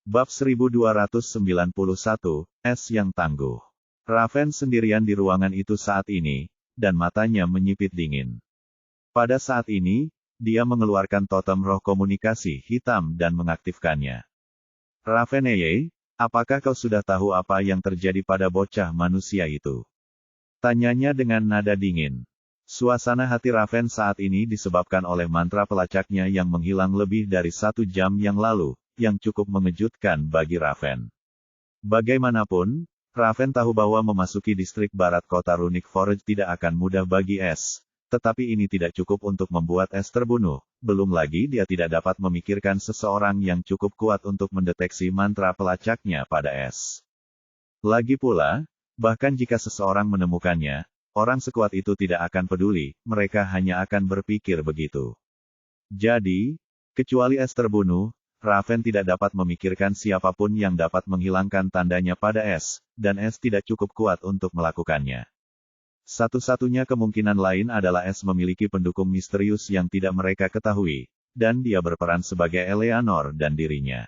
Bab 1291, Es yang tangguh. Raven sendirian di ruangan itu saat ini, dan matanya menyipit dingin. Pada saat ini, dia mengeluarkan totem roh komunikasi hitam dan mengaktifkannya. Raveneye, apakah kau sudah tahu apa yang terjadi pada bocah manusia itu? Tanyanya dengan nada dingin. Suasana hati Raven saat ini disebabkan oleh mantra pelacaknya yang menghilang lebih dari 1 jam yang lalu, yang cukup mengejutkan bagi Raven. Bagaimanapun, Raven tahu bahwa memasuki distrik barat kota Runic Forge tidak akan mudah bagi Es. Tetapi ini tidak cukup untuk membuat Es terbunuh, belum lagi dia tidak dapat memikirkan seseorang yang cukup kuat untuk mendeteksi mantra pelacaknya pada Es. Lagi pula, bahkan jika seseorang menemukannya, orang sekuat itu tidak akan peduli, mereka hanya akan berpikir begitu. Jadi, kecuali Es terbunuh, Raven tidak dapat memikirkan siapapun yang dapat menghilangkan tandanya pada Es, dan Es tidak cukup kuat untuk melakukannya. Satu-satunya kemungkinan lain adalah Es memiliki pendukung misterius yang tidak mereka ketahui, dan dia berperan sebagai Eleanor dan dirinya.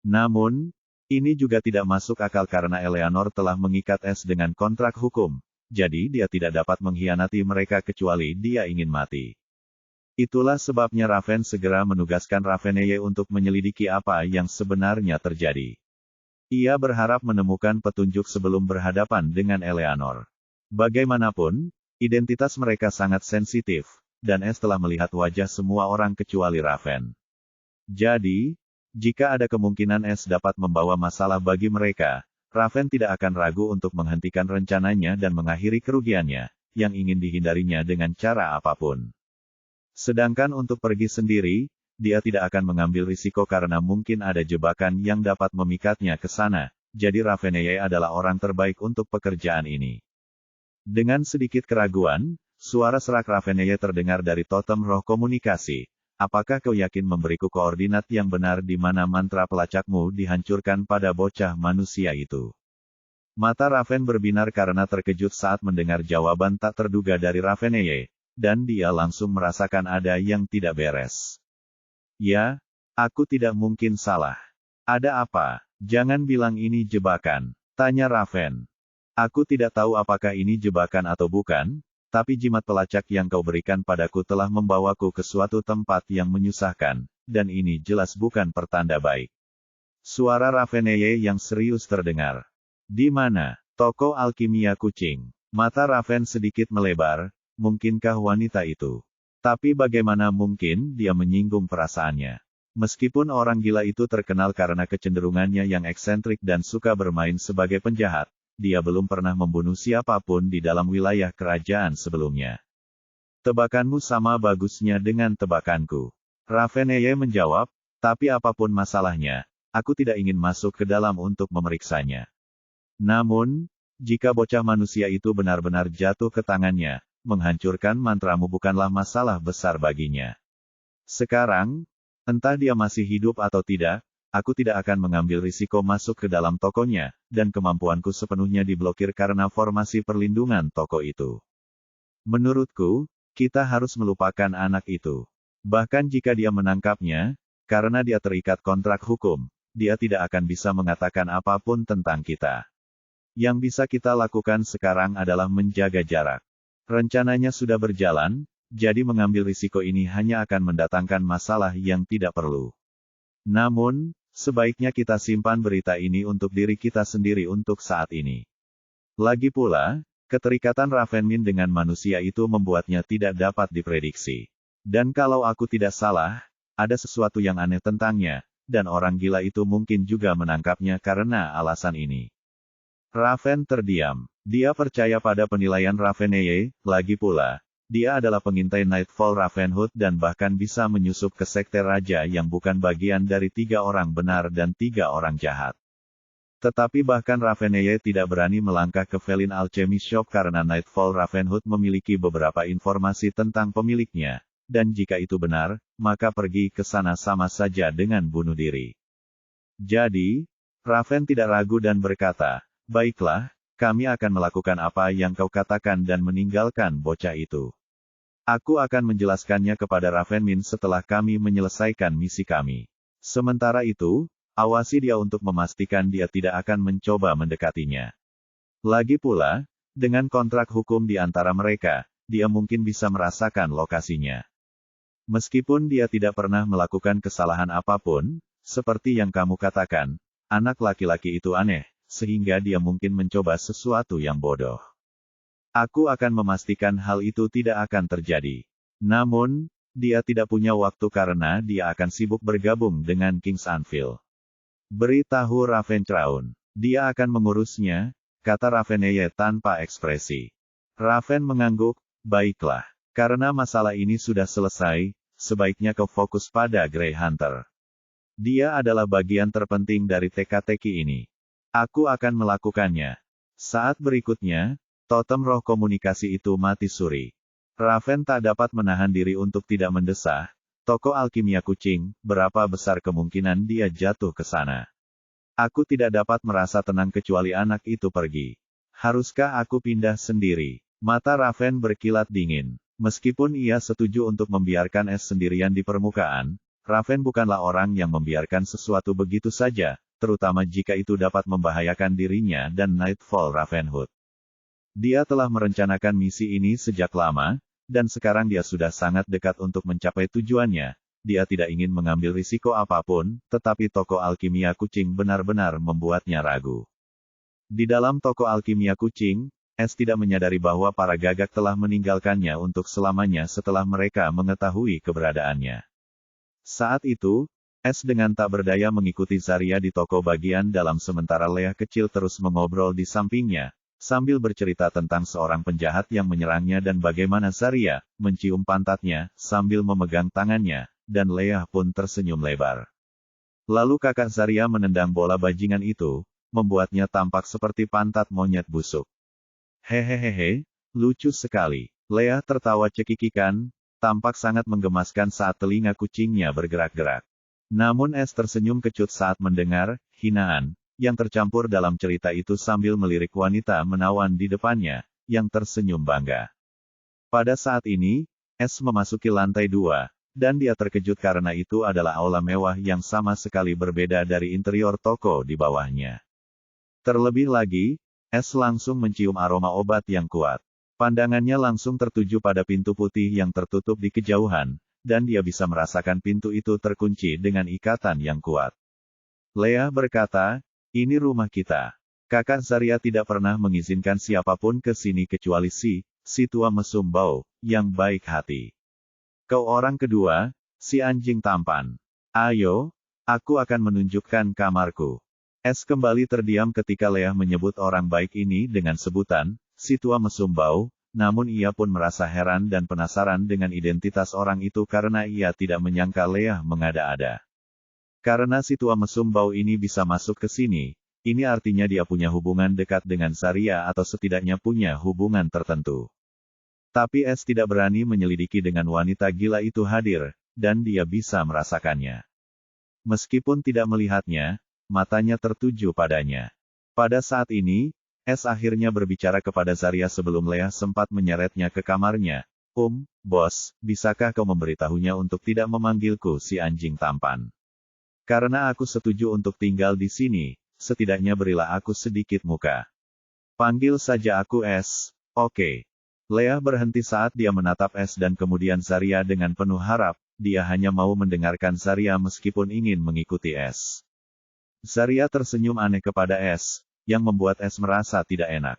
Namun, ini juga tidak masuk akal karena Eleanor telah mengikat Es dengan kontrak hukum, jadi dia tidak dapat mengkhianati mereka kecuali dia ingin mati. Itulah sebabnya Raven segera menugaskan Raveneye untuk menyelidiki apa yang sebenarnya terjadi. Ia berharap menemukan petunjuk sebelum berhadapan dengan Eleanor. Bagaimanapun, identitas mereka sangat sensitif, dan Es telah melihat wajah semua orang kecuali Raven. Jadi, jika ada kemungkinan Es dapat membawa masalah bagi mereka, Raven tidak akan ragu untuk menghentikan rencananya dan mengakhiri kerugiannya, yang ingin dihindarinya dengan cara apapun. Sedangkan untuk pergi sendiri, dia tidak akan mengambil risiko karena mungkin ada jebakan yang dapat memikatnya ke sana, jadi Raveneye adalah orang terbaik untuk pekerjaan ini. Dengan sedikit keraguan, suara serak Raveneye terdengar dari totem roh komunikasi. Apakah kau yakin memberiku koordinat yang benar di mana mantra pelacakmu dihancurkan pada bocah manusia itu? Mata Raven berbinar karena terkejut saat mendengar jawaban tak terduga dari Raveneye. Dan dia langsung merasakan ada yang tidak beres. Ya, aku tidak mungkin salah. Ada apa? Jangan bilang ini jebakan, tanya Raven. Aku tidak tahu apakah ini jebakan atau bukan, tapi jimat pelacak yang kau berikan padaku telah membawaku ke suatu tempat yang menyusahkan, dan ini jelas bukan pertanda baik. Suara Raveneye yang serius terdengar. Di mana? Toko alkimia kucing. Mata Raven sedikit melebar. Mungkinkah wanita itu? Tapi bagaimana mungkin dia menyinggung perasaannya? Meskipun orang gila itu terkenal karena kecenderungannya yang eksentrik dan suka bermain sebagai penjahat, dia belum pernah membunuh siapapun di dalam wilayah kerajaan sebelumnya. Tebakanmu sama bagusnya dengan tebakanku. Raveneye menjawab, tapi apapun masalahnya, aku tidak ingin masuk ke dalam untuk memeriksanya. Namun, jika bocah manusia itu benar-benar jatuh ke tangannya, menghancurkan mantramu bukanlah masalah besar baginya. Sekarang, entah dia masih hidup atau tidak, aku tidak akan mengambil risiko masuk ke dalam tokonya, dan kemampuanku sepenuhnya diblokir karena formasi perlindungan toko itu. Menurutku, kita harus melupakan anak itu. Bahkan jika dia menangkapnya, karena dia terikat kontrak hukum, dia tidak akan bisa mengatakan apapun tentang kita. Yang bisa kita lakukan sekarang adalah menjaga jarak. Rencananya sudah berjalan, jadi mengambil risiko ini hanya akan mendatangkan masalah yang tidak perlu. Namun, sebaiknya kita simpan berita ini untuk diri kita sendiri untuk saat ini. Lagi pula, keterikatan Ravenmin dengan manusia itu membuatnya tidak dapat diprediksi. Dan kalau aku tidak salah, ada sesuatu yang aneh tentangnya, dan orang gila itu mungkin juga menangkapnya karena alasan ini. Raven terdiam. Dia percaya pada penilaian Raveneye, lagi pula, dia adalah pengintai Nightfall Ravenhood dan bahkan bisa menyusup ke sekte raja yang bukan bagian dari 3 orang benar dan 3 orang jahat. Tetapi bahkan Raveneye tidak berani melangkah ke Felin Alchemy Shop karena Nightfall Ravenhood memiliki beberapa informasi tentang pemiliknya, dan jika itu benar, maka pergi ke sana sama saja dengan bunuh diri. Jadi, Raven tidak ragu dan berkata, baiklah, kami akan melakukan apa yang kau katakan dan meninggalkan bocah itu. Aku akan menjelaskannya kepada Ravenmin setelah kami menyelesaikan misi kami. Sementara itu, awasi dia untuk memastikan dia tidak akan mencoba mendekatinya. Lagi pula, dengan kontrak hukum di antara mereka, dia mungkin bisa merasakan lokasinya. Meskipun dia tidak pernah melakukan kesalahan apapun, seperti yang kamu katakan, anak laki-laki itu aneh, sehingga dia mungkin mencoba sesuatu yang bodoh. Aku akan memastikan hal itu tidak akan terjadi. Namun, dia tidak punya waktu karena dia akan sibuk bergabung dengan King's Anvil. Beritahu Ravencrown. Dia akan mengurusnya, kata Raveneye tanpa ekspresi. Raven mengangguk, baiklah. Karena masalah ini sudah selesai, sebaiknya kau fokus pada Grey Hunter. Dia adalah bagian terpenting dari teka-teki ini. Aku akan melakukannya. Saat berikutnya, totem roh komunikasi itu mati suri. Raven tak dapat menahan diri untuk tidak mendesah, toko alkimia kucing, berapa besar kemungkinan dia jatuh ke sana. Aku tidak dapat merasa tenang kecuali anak itu pergi. Haruskah aku pindah sendiri? Mata Raven berkilat dingin. Meskipun ia setuju untuk membiarkan es sendirian di permukaan, Raven bukanlah orang yang membiarkan sesuatu begitu saja, terutama jika itu dapat membahayakan dirinya dan Nightfall Ravenhood. Dia telah merencanakan misi ini sejak lama, dan sekarang dia sudah sangat dekat untuk mencapai tujuannya. Dia tidak ingin mengambil risiko apapun, tetapi toko alkimia kucing benar-benar membuatnya ragu. Di dalam toko alkimia kucing, Es tidak menyadari bahwa para gagak telah meninggalkannya untuk selamanya setelah mereka mengetahui keberadaannya. Saat itu, Es dengan tak berdaya mengikuti Zarya di toko bagian dalam sementara Leah kecil terus mengobrol di sampingnya, sambil bercerita tentang seorang penjahat yang menyerangnya dan bagaimana Zarya mencium pantatnya sambil memegang tangannya, dan Leah pun tersenyum lebar. Lalu kakak Zarya menendang bola bajingan itu, membuatnya tampak seperti pantat monyet busuk. Hehehehe, lucu sekali. Leah tertawa cekikikan, tampak sangat menggemaskan saat telinga kucingnya bergerak-gerak. Namun Es tersenyum kecut saat mendengar hinaan yang tercampur dalam cerita itu sambil melirik wanita menawan di depannya, yang tersenyum bangga. Pada saat ini, Es memasuki lantai 2, dan dia terkejut karena itu adalah aula mewah yang sama sekali berbeda dari interior toko di bawahnya. Terlebih lagi, Es langsung mencium aroma obat yang kuat. Pandangannya langsung tertuju pada pintu putih yang tertutup di kejauhan, dan dia bisa merasakan pintu itu terkunci dengan ikatan yang kuat. Leah berkata, ini rumah kita. Kakak Zarya tidak pernah mengizinkan siapapun ke sini kecuali si tua mesum bau, yang baik hati. Kau orang kedua, si anjing tampan. Ayo, aku akan menunjukkan kamarku. Es kembali terdiam ketika Leah menyebut orang baik ini dengan sebutan, si tua mesum bau, namun ia pun merasa heran dan penasaran dengan identitas orang itu karena ia tidak menyangka Leah mengada-ada. Karena si tua mesum bau ini bisa masuk ke sini, ini artinya dia punya hubungan dekat dengan Zarya atau setidaknya punya hubungan tertentu. Tapi Es tidak berani menyelidiki dengan wanita gila itu hadir, dan dia bisa merasakannya. Meskipun tidak melihatnya, matanya tertuju padanya. Pada saat ini, Es akhirnya berbicara kepada Zarya sebelum Leah sempat menyeretnya ke kamarnya. Bos, bisakah kau memberitahunya untuk tidak memanggilku si anjing tampan? Karena aku setuju untuk tinggal di sini, setidaknya berilah aku sedikit muka. Panggil saja aku Es, oke. Leah berhenti saat dia menatap Es dan kemudian Zarya dengan penuh harap, dia hanya mau mendengarkan Zarya meskipun ingin mengikuti Es. Zarya tersenyum aneh kepada Es, yang membuat Es merasa tidak enak.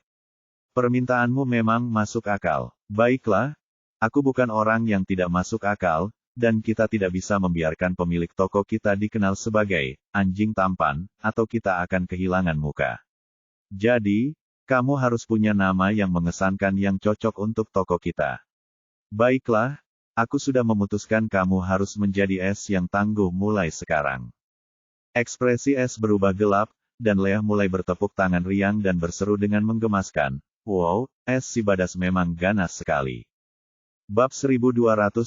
Permintaanmu memang masuk akal. Baiklah, aku bukan orang yang tidak masuk akal, dan kita tidak bisa membiarkan pemilik toko kita dikenal sebagai anjing tampan, atau kita akan kehilangan muka. Jadi, kamu harus punya nama yang mengesankan yang cocok untuk toko kita. Baiklah, aku sudah memutuskan kamu harus menjadi Es yang tangguh mulai sekarang. Ekspresi Es berubah gelap, dan Leah mulai bertepuk tangan riang dan berseru dengan menggemaskan. Wow, Es si Badas memang ganas sekali. Bab 1292,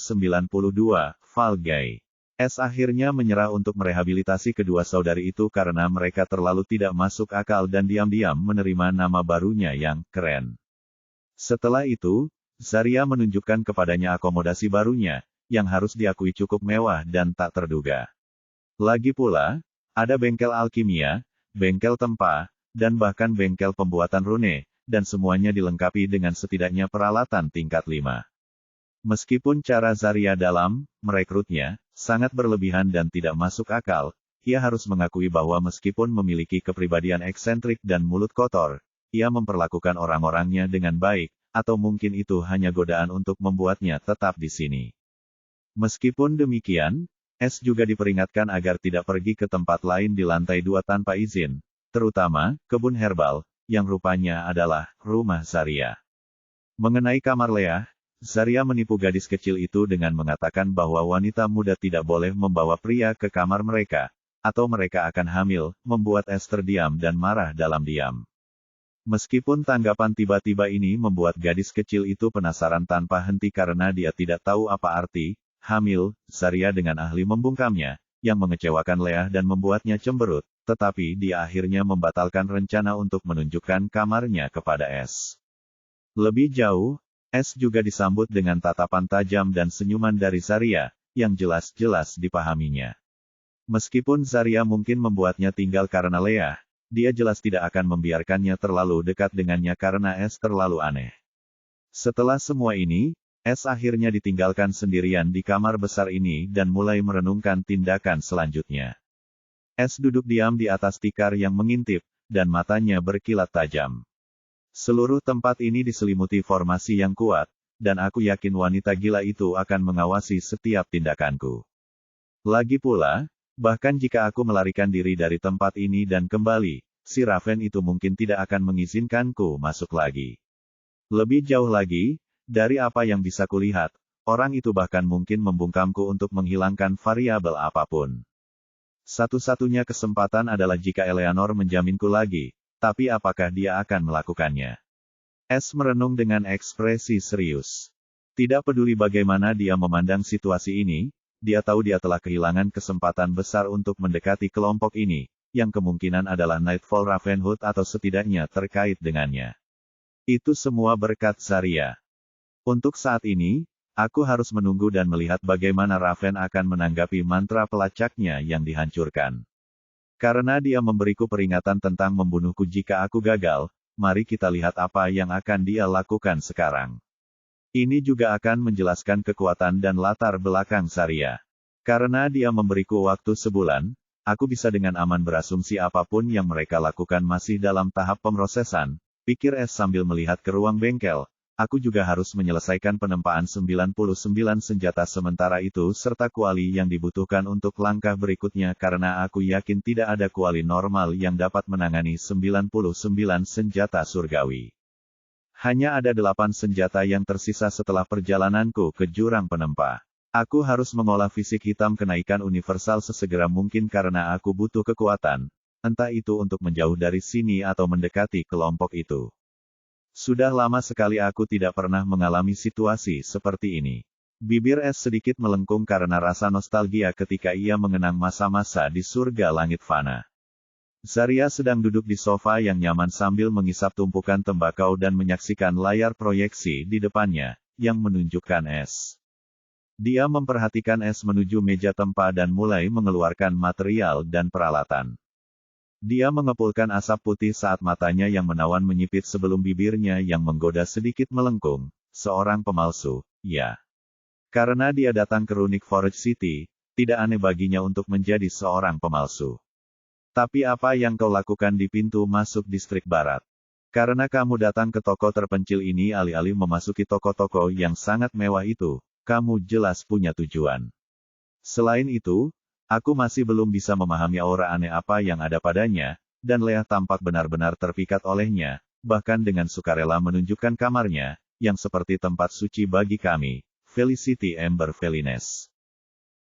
Falgai. Es akhirnya menyerah untuk merehabilitasi kedua saudari itu karena mereka terlalu tidak masuk akal dan diam-diam menerima nama barunya yang keren. Setelah itu, Zarya menunjukkan kepadanya akomodasi barunya, yang harus diakui cukup mewah dan tak terduga. Lagi pula, Ada bengkel alkimia, bengkel tempa, dan bahkan bengkel pembuatan rune, dan semuanya dilengkapi dengan setidaknya peralatan tingkat 5. Meskipun cara Zarya dalam merekrutnya sangat berlebihan dan tidak masuk akal, ia harus mengakui bahwa meskipun memiliki kepribadian eksentrik dan mulut kotor, ia memperlakukan orang-orangnya dengan baik, atau mungkin itu hanya godaan untuk membuatnya tetap di sini. Meskipun demikian, S juga diperingatkan agar tidak pergi ke tempat lain di lantai 2 tanpa izin, terutama kebun herbal, yang rupanya adalah rumah Zarya. Mengenai kamar Leah, Zarya menipu gadis kecil itu dengan mengatakan bahwa wanita muda tidak boleh membawa pria ke kamar mereka, atau mereka akan hamil, membuat S terdiam dan marah dalam diam. Meskipun tanggapan tiba-tiba ini membuat gadis kecil itu penasaran tanpa henti karena dia tidak tahu apa arti hamil Zarya dengan ahli membungkamnya, yang mengecewakan Leah dan membuatnya cemberut, tetapi dia akhirnya membatalkan rencana untuk menunjukkan kamarnya kepada S. Lebih jauh, S juga disambut dengan tatapan tajam dan senyuman dari Zarya, yang jelas-jelas dipahaminya. Meskipun Zarya mungkin membuatnya tinggal karena Leah, dia jelas tidak akan membiarkannya terlalu dekat dengannya karena S terlalu aneh. Setelah semua ini, S akhirnya ditinggalkan sendirian di kamar besar ini dan mulai merenungkan tindakan selanjutnya. S duduk diam di atas tikar yang mengintip, dan matanya berkilat tajam. Seluruh tempat ini diselimuti formasi yang kuat, dan aku yakin wanita gila itu akan mengawasi setiap tindakanku. Lagi pula, bahkan jika aku melarikan diri dari tempat ini dan kembali, si Raven itu mungkin tidak akan mengizinkanku masuk lagi. Lebih jauh lagi, dari apa yang bisa kulihat, orang itu bahkan mungkin membungkamku untuk menghilangkan variabel apapun. Satu-satunya kesempatan adalah jika Eleanor menjaminku lagi, tapi apakah dia akan melakukannya? S merenung dengan ekspresi serius. Tidak peduli bagaimana dia memandang situasi ini, dia tahu dia telah kehilangan kesempatan besar untuk mendekati kelompok ini, yang kemungkinan adalah Nightfall Ravenhood atau setidaknya terkait dengannya. Itu semua berkat Zarya. Untuk saat ini, aku harus menunggu dan melihat bagaimana Raven akan menanggapi mantra pelacaknya yang dihancurkan. Karena dia memberiku peringatan tentang membunuhku jika aku gagal, mari kita lihat apa yang akan dia lakukan sekarang. Ini juga akan menjelaskan kekuatan dan latar belakang Zarya. Karena dia memberiku waktu sebulan, aku bisa dengan aman berasumsi apapun yang mereka lakukan masih dalam tahap pemrosesan, pikir S sambil melihat ke ruang bengkel. Aku juga harus menyelesaikan penempaan 99 senjata sementara itu serta kuali yang dibutuhkan untuk langkah berikutnya karena aku yakin tidak ada kuali normal yang dapat menangani 99 senjata surgawi. Hanya ada 8 senjata yang tersisa setelah perjalananku ke jurang penempa. Aku harus mengolah fisik hitam kenaikan universal sesegera mungkin karena aku butuh kekuatan, entah itu untuk menjauh dari sini atau mendekati kelompok itu. Sudah lama sekali aku tidak pernah mengalami situasi seperti ini. Bibir S sedikit melengkung karena rasa nostalgia ketika ia mengenang masa-masa di surga langit fana. Zarya sedang duduk di sofa yang nyaman sambil mengisap tumpukan tembakau dan menyaksikan layar proyeksi di depannya, yang menunjukkan S. Dia memperhatikan S menuju meja tempa dan mulai mengeluarkan material dan peralatan. Dia mengepulkan asap putih saat matanya yang menawan menyipit sebelum bibirnya yang menggoda sedikit melengkung. Seorang pemalsu, ya. Karena dia datang ke Runic Forge City, tidak aneh baginya untuk menjadi seorang pemalsu. Tapi apa yang kau lakukan di pintu masuk distrik barat? Karena kamu datang ke toko terpencil ini alih-alih memasuki toko-toko yang sangat mewah itu, kamu jelas punya tujuan. Selain itu, aku masih belum bisa memahami aura aneh apa yang ada padanya, dan Leah tampak benar-benar terpikat olehnya, bahkan dengan sukarela menunjukkan kamarnya, yang seperti tempat suci bagi kami, Felicity Ember Felines.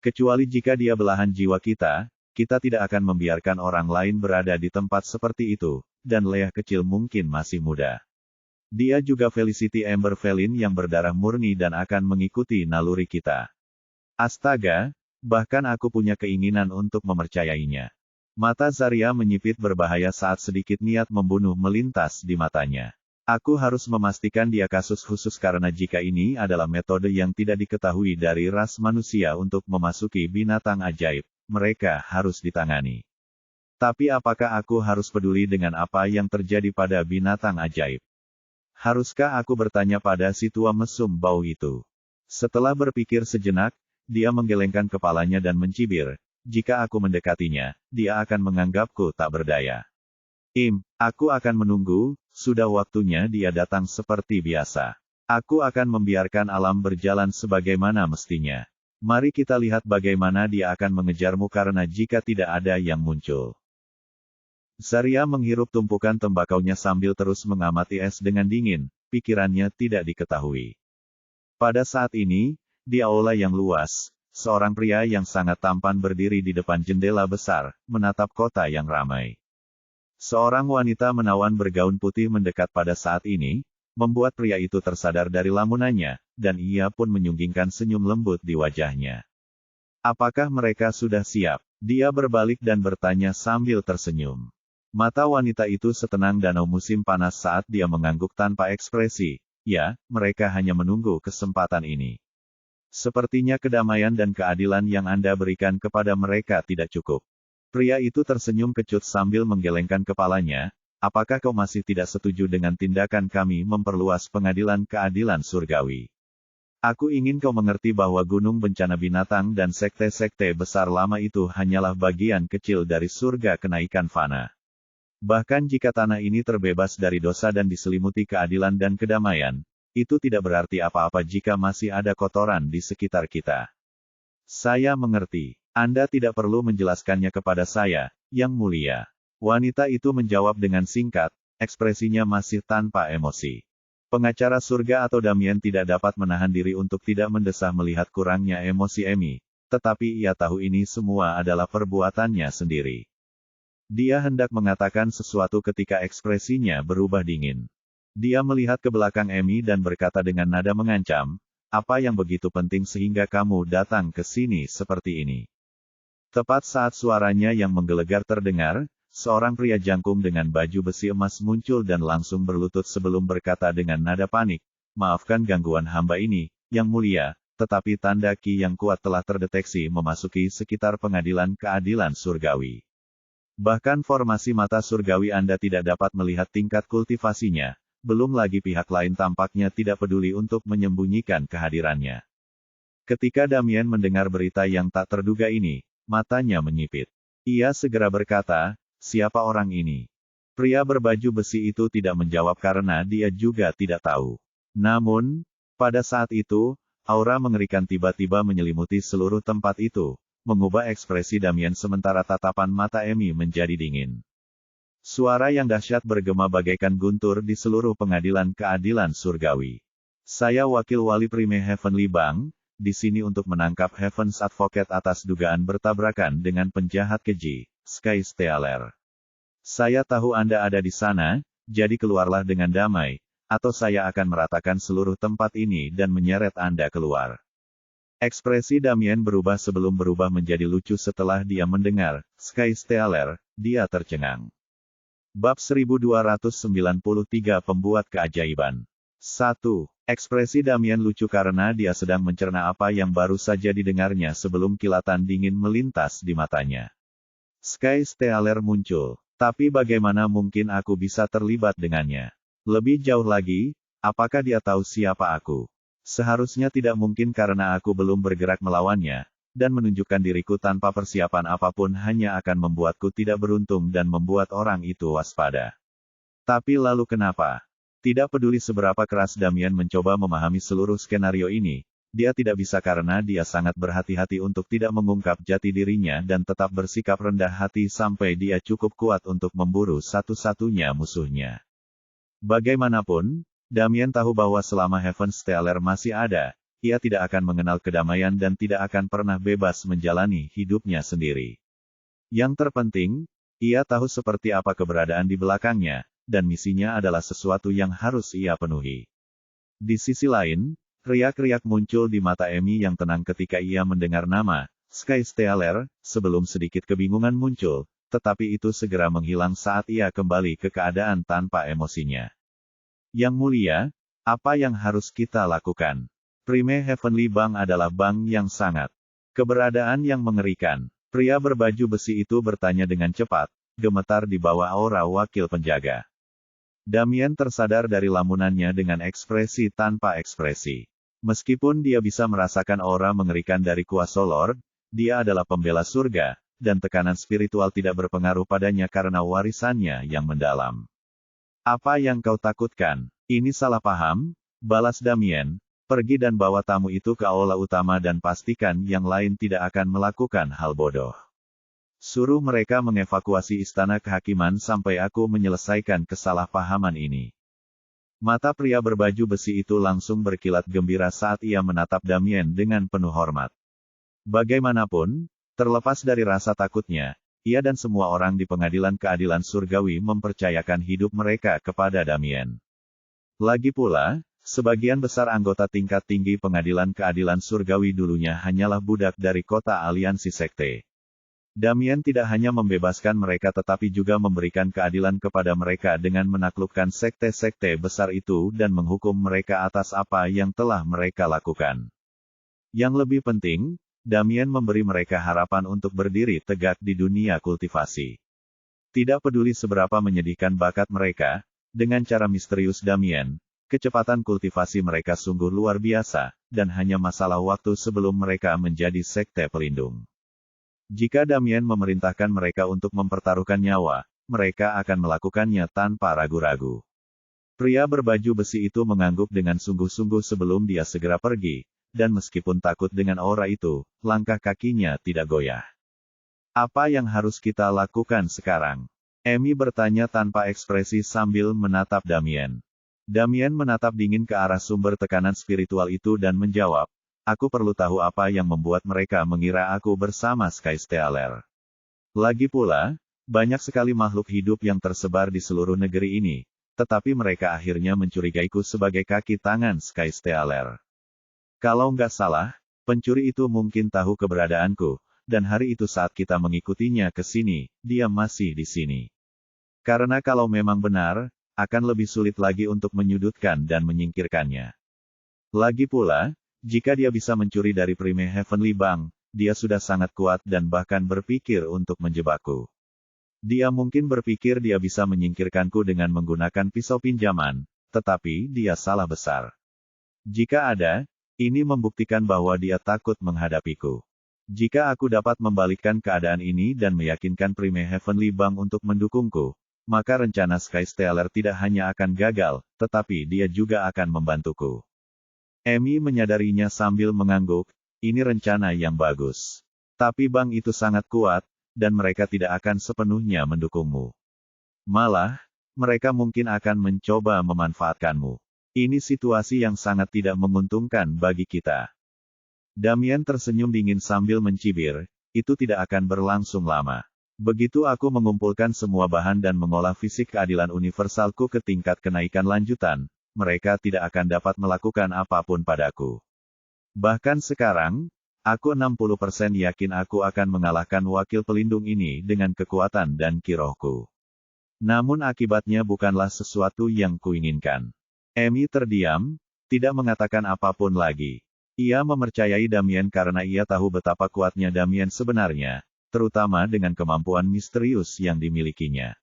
Kecuali jika dia belahan jiwa kita tidak akan membiarkan orang lain berada di tempat seperti itu, dan Leah kecil mungkin masih muda. Dia juga Felicity Ember Felin yang berdarah murni dan akan mengikuti naluri kita. Astaga! Bahkan aku punya keinginan untuk mempercayainya. Mata Zarya menyipit berbahaya saat sedikit niat membunuh melintas di matanya. Aku harus memastikan dia kasus khusus karena jika ini adalah metode yang tidak diketahui dari ras manusia untuk memasuki binatang ajaib, mereka harus ditangani. Tapi apakah aku harus peduli dengan apa yang terjadi pada binatang ajaib? Haruskah aku bertanya pada si tua mesum bau itu? Setelah berpikir sejenak, dia menggelengkan kepalanya dan mencibir. Jika aku mendekatinya, dia akan menganggapku tak berdaya. Aku akan menunggu, sudah waktunya dia datang seperti biasa. Aku akan membiarkan alam berjalan sebagaimana mestinya. Mari kita lihat bagaimana dia akan mengejarmu karena jika tidak ada yang muncul. Zarya menghirup tumpukan tembakaunya sambil terus mengamati es dengan dingin, pikirannya tidak diketahui. Pada saat ini, di aula yang luas, seorang pria yang sangat tampan berdiri di depan jendela besar, menatap kota yang ramai. Seorang wanita menawan bergaun putih mendekat pada saat ini, membuat pria itu tersadar dari lamunannya, dan ia pun menyunggingkan senyum lembut di wajahnya. Apakah mereka sudah siap? Dia berbalik dan bertanya sambil tersenyum. Mata wanita itu setenang danau musim panas saat dia mengangguk tanpa ekspresi. Ya, mereka hanya menunggu kesempatan ini. Sepertinya kedamaian dan keadilan yang Anda berikan kepada mereka tidak cukup. Pria itu tersenyum kecut sambil menggelengkan kepalanya. Apakah kau masih tidak setuju dengan tindakan kami memperluas pengadilan keadilan surgawi? Aku ingin kau mengerti bahwa gunung bencana binatang dan sekte-sekte besar lama itu hanyalah bagian kecil dari surga kenaikan fana. Bahkan jika tanah ini terbebas dari dosa dan diselimuti keadilan dan kedamaian, itu tidak berarti apa-apa jika masih ada kotoran di sekitar kita. Saya mengerti. Anda tidak perlu menjelaskannya kepada saya, Yang Mulia. Wanita itu menjawab dengan singkat, ekspresinya masih tanpa emosi. Pengacara surga atau Damien tidak dapat menahan diri untuk tidak mendesah melihat kurangnya emosi Emi, tetapi ia tahu ini semua adalah perbuatannya sendiri. Dia hendak mengatakan sesuatu ketika ekspresinya berubah dingin. Dia melihat ke belakang Emi dan berkata dengan nada mengancam, apa yang begitu penting sehingga kamu datang ke sini seperti ini? Tepat saat suaranya yang menggelegar terdengar, seorang pria jangkung dengan baju besi emas muncul dan langsung berlutut sebelum berkata dengan nada panik, maafkan gangguan hamba ini, Yang Mulia, tetapi tanda ki yang kuat telah terdeteksi memasuki sekitar pengadilan keadilan surgawi. Bahkan formasi mata surgawi Anda tidak dapat melihat tingkat kultivasinya, belum lagi pihak lain tampaknya tidak peduli untuk menyembunyikan kehadirannya. Ketika Damien mendengar berita yang tak terduga ini, matanya menyipit. Ia segera berkata, siapa orang ini? Pria berbaju besi itu tidak menjawab karena dia juga tidak tahu. Namun, pada saat itu, aura mengerikan tiba-tiba menyelimuti seluruh tempat itu, mengubah ekspresi Damien sementara tatapan mata Emi menjadi dingin. Suara yang dahsyat bergema bagaikan guntur di seluruh pengadilan keadilan surgawi. Saya wakil wali Prime Heavenly Bang, di sini untuk menangkap Heaven's Advocate atas dugaan bertabrakan dengan penjahat keji, Sky Stealer. Saya tahu Anda ada di sana, jadi keluarlah dengan damai, atau saya akan meratakan seluruh tempat ini dan menyeret Anda keluar. Ekspresi Damien berubah sebelum berubah menjadi lucu setelah dia mendengar, Sky Stealer, dia tercengang. Bab 1293 Pembuat Keajaiban. 1. Ekspresi Damien lucu karena dia sedang mencerna apa yang baru saja didengarnya sebelum kilatan dingin melintas di matanya. Sky Stealer muncul, tapi bagaimana mungkin aku bisa terlibat dengannya? Lebih jauh lagi, apakah dia tahu siapa aku? Seharusnya tidak mungkin karena aku belum bergerak melawannya, dan menunjukkan diriku tanpa persiapan apapun hanya akan membuatku tidak beruntung dan membuat orang itu waspada. Tapi lalu kenapa? Tidak peduli seberapa keras Damien mencoba memahami seluruh skenario ini, dia tidak bisa karena dia sangat berhati-hati untuk tidak mengungkap jati dirinya dan tetap bersikap rendah hati sampai dia cukup kuat untuk memburu satu-satunya musuhnya. Bagaimanapun, Damien tahu bahwa selama Heaven's Stealer masih ada, ia tidak akan mengenal kedamaian dan tidak akan pernah bebas menjalani hidupnya sendiri. Yang terpenting, ia tahu seperti apa keberadaan di belakangnya, dan misinya adalah sesuatu yang harus ia penuhi. Di sisi lain, riak-riak muncul di mata Emi yang tenang ketika ia mendengar nama, Sky Stealer, sebelum sedikit kebingungan muncul, tetapi itu segera menghilang saat ia kembali ke keadaan tanpa emosinya. Yang Mulia, apa yang harus kita lakukan? Prime Heavenly Bang adalah bank yang sangat keberadaan yang mengerikan. Pria berbaju besi itu bertanya dengan cepat, gemetar di bawah aura wakil penjaga. Damien tersadar dari lamunannya dengan ekspresi tanpa ekspresi. Meskipun dia bisa merasakan aura mengerikan dari kuasa Lord, dia adalah pembela surga, dan tekanan spiritual tidak berpengaruh padanya karena warisannya yang mendalam. Apa yang kau takutkan? Ini salah paham, balas Damien. Pergi dan bawa tamu itu ke aula utama dan pastikan yang lain tidak akan melakukan hal bodoh. Suruh mereka mengevakuasi istana kehakiman sampai aku menyelesaikan kesalahpahaman ini. Mata pria berbaju besi itu langsung berkilat gembira saat ia menatap Damien dengan penuh hormat. Bagaimanapun, terlepas dari rasa takutnya, ia dan semua orang di pengadilan keadilan surgawi mempercayakan hidup mereka kepada Damien. Lagi pula, sebagian besar anggota tingkat tinggi pengadilan keadilan surgawi dulunya hanyalah budak dari kota aliansi sekte. Damien tidak hanya membebaskan mereka tetapi juga memberikan keadilan kepada mereka dengan menaklukkan sekte-sekte besar itu dan menghukum mereka atas apa yang telah mereka lakukan. Yang lebih penting, Damien memberi mereka harapan untuk berdiri tegak di dunia kultivasi. Tidak peduli seberapa menyedihkan bakat mereka, dengan cara misterius Damien, kecepatan kultivasi mereka sungguh luar biasa, dan hanya masalah waktu sebelum mereka menjadi sekte pelindung. Jika Damien memerintahkan mereka untuk mempertaruhkan nyawa, mereka akan melakukannya tanpa ragu-ragu. Pria berbaju besi itu mengangguk dengan sungguh-sungguh sebelum dia segera pergi, dan meskipun takut dengan aura itu, langkah kakinya tidak goyah. Apa yang harus kita lakukan sekarang? Amy bertanya tanpa ekspresi sambil menatap Damien. Damien menatap dingin ke arah sumber tekanan spiritual itu dan menjawab, aku perlu tahu apa yang membuat mereka mengira aku bersama Skystealer. Lagi pula, banyak sekali makhluk hidup yang tersebar di seluruh negeri ini, tetapi mereka akhirnya mencurigaiku sebagai kaki tangan Skystealer. Kalau nggak salah, pencuri itu mungkin tahu keberadaanku, dan hari itu saat kita mengikutinya ke sini, dia masih di sini. Karena kalau memang benar, akan lebih sulit lagi untuk menyudutkan dan menyingkirkannya. Lagi pula, jika dia bisa mencuri dari Prime Heavenly Bank, dia sudah sangat kuat dan bahkan berpikir untuk menjebakku. Dia mungkin berpikir dia bisa menyingkirkanku dengan menggunakan pisau pinjaman, tetapi dia salah besar. Jika ada, ini membuktikan bahwa dia takut menghadapiku. Jika aku dapat membalikkan keadaan ini dan meyakinkan Prime Heavenly Bank untuk mendukungku, maka rencana Skystealer tidak hanya akan gagal, tetapi dia juga akan membantuku. Amy menyadarinya sambil mengangguk, ini rencana yang bagus. Tapi bank itu sangat kuat, dan mereka tidak akan sepenuhnya mendukungmu. Malah, mereka mungkin akan mencoba memanfaatkanmu. Ini situasi yang sangat tidak menguntungkan bagi kita. Damien tersenyum dingin sambil mencibir, itu tidak akan berlangsung lama. Begitu aku mengumpulkan semua bahan dan mengolah fisik keadilan universalku ke tingkat kenaikan lanjutan, mereka tidak akan dapat melakukan apapun padaku. Bahkan sekarang, aku 60% yakin aku akan mengalahkan wakil pelindung ini dengan kekuatan dan kirohku. Namun akibatnya bukanlah sesuatu yang kuinginkan. Amy terdiam, tidak mengatakan apapun lagi. Ia mempercayai Damien karena ia tahu betapa kuatnya Damien sebenarnya, terutama dengan kemampuan misterius yang dimilikinya.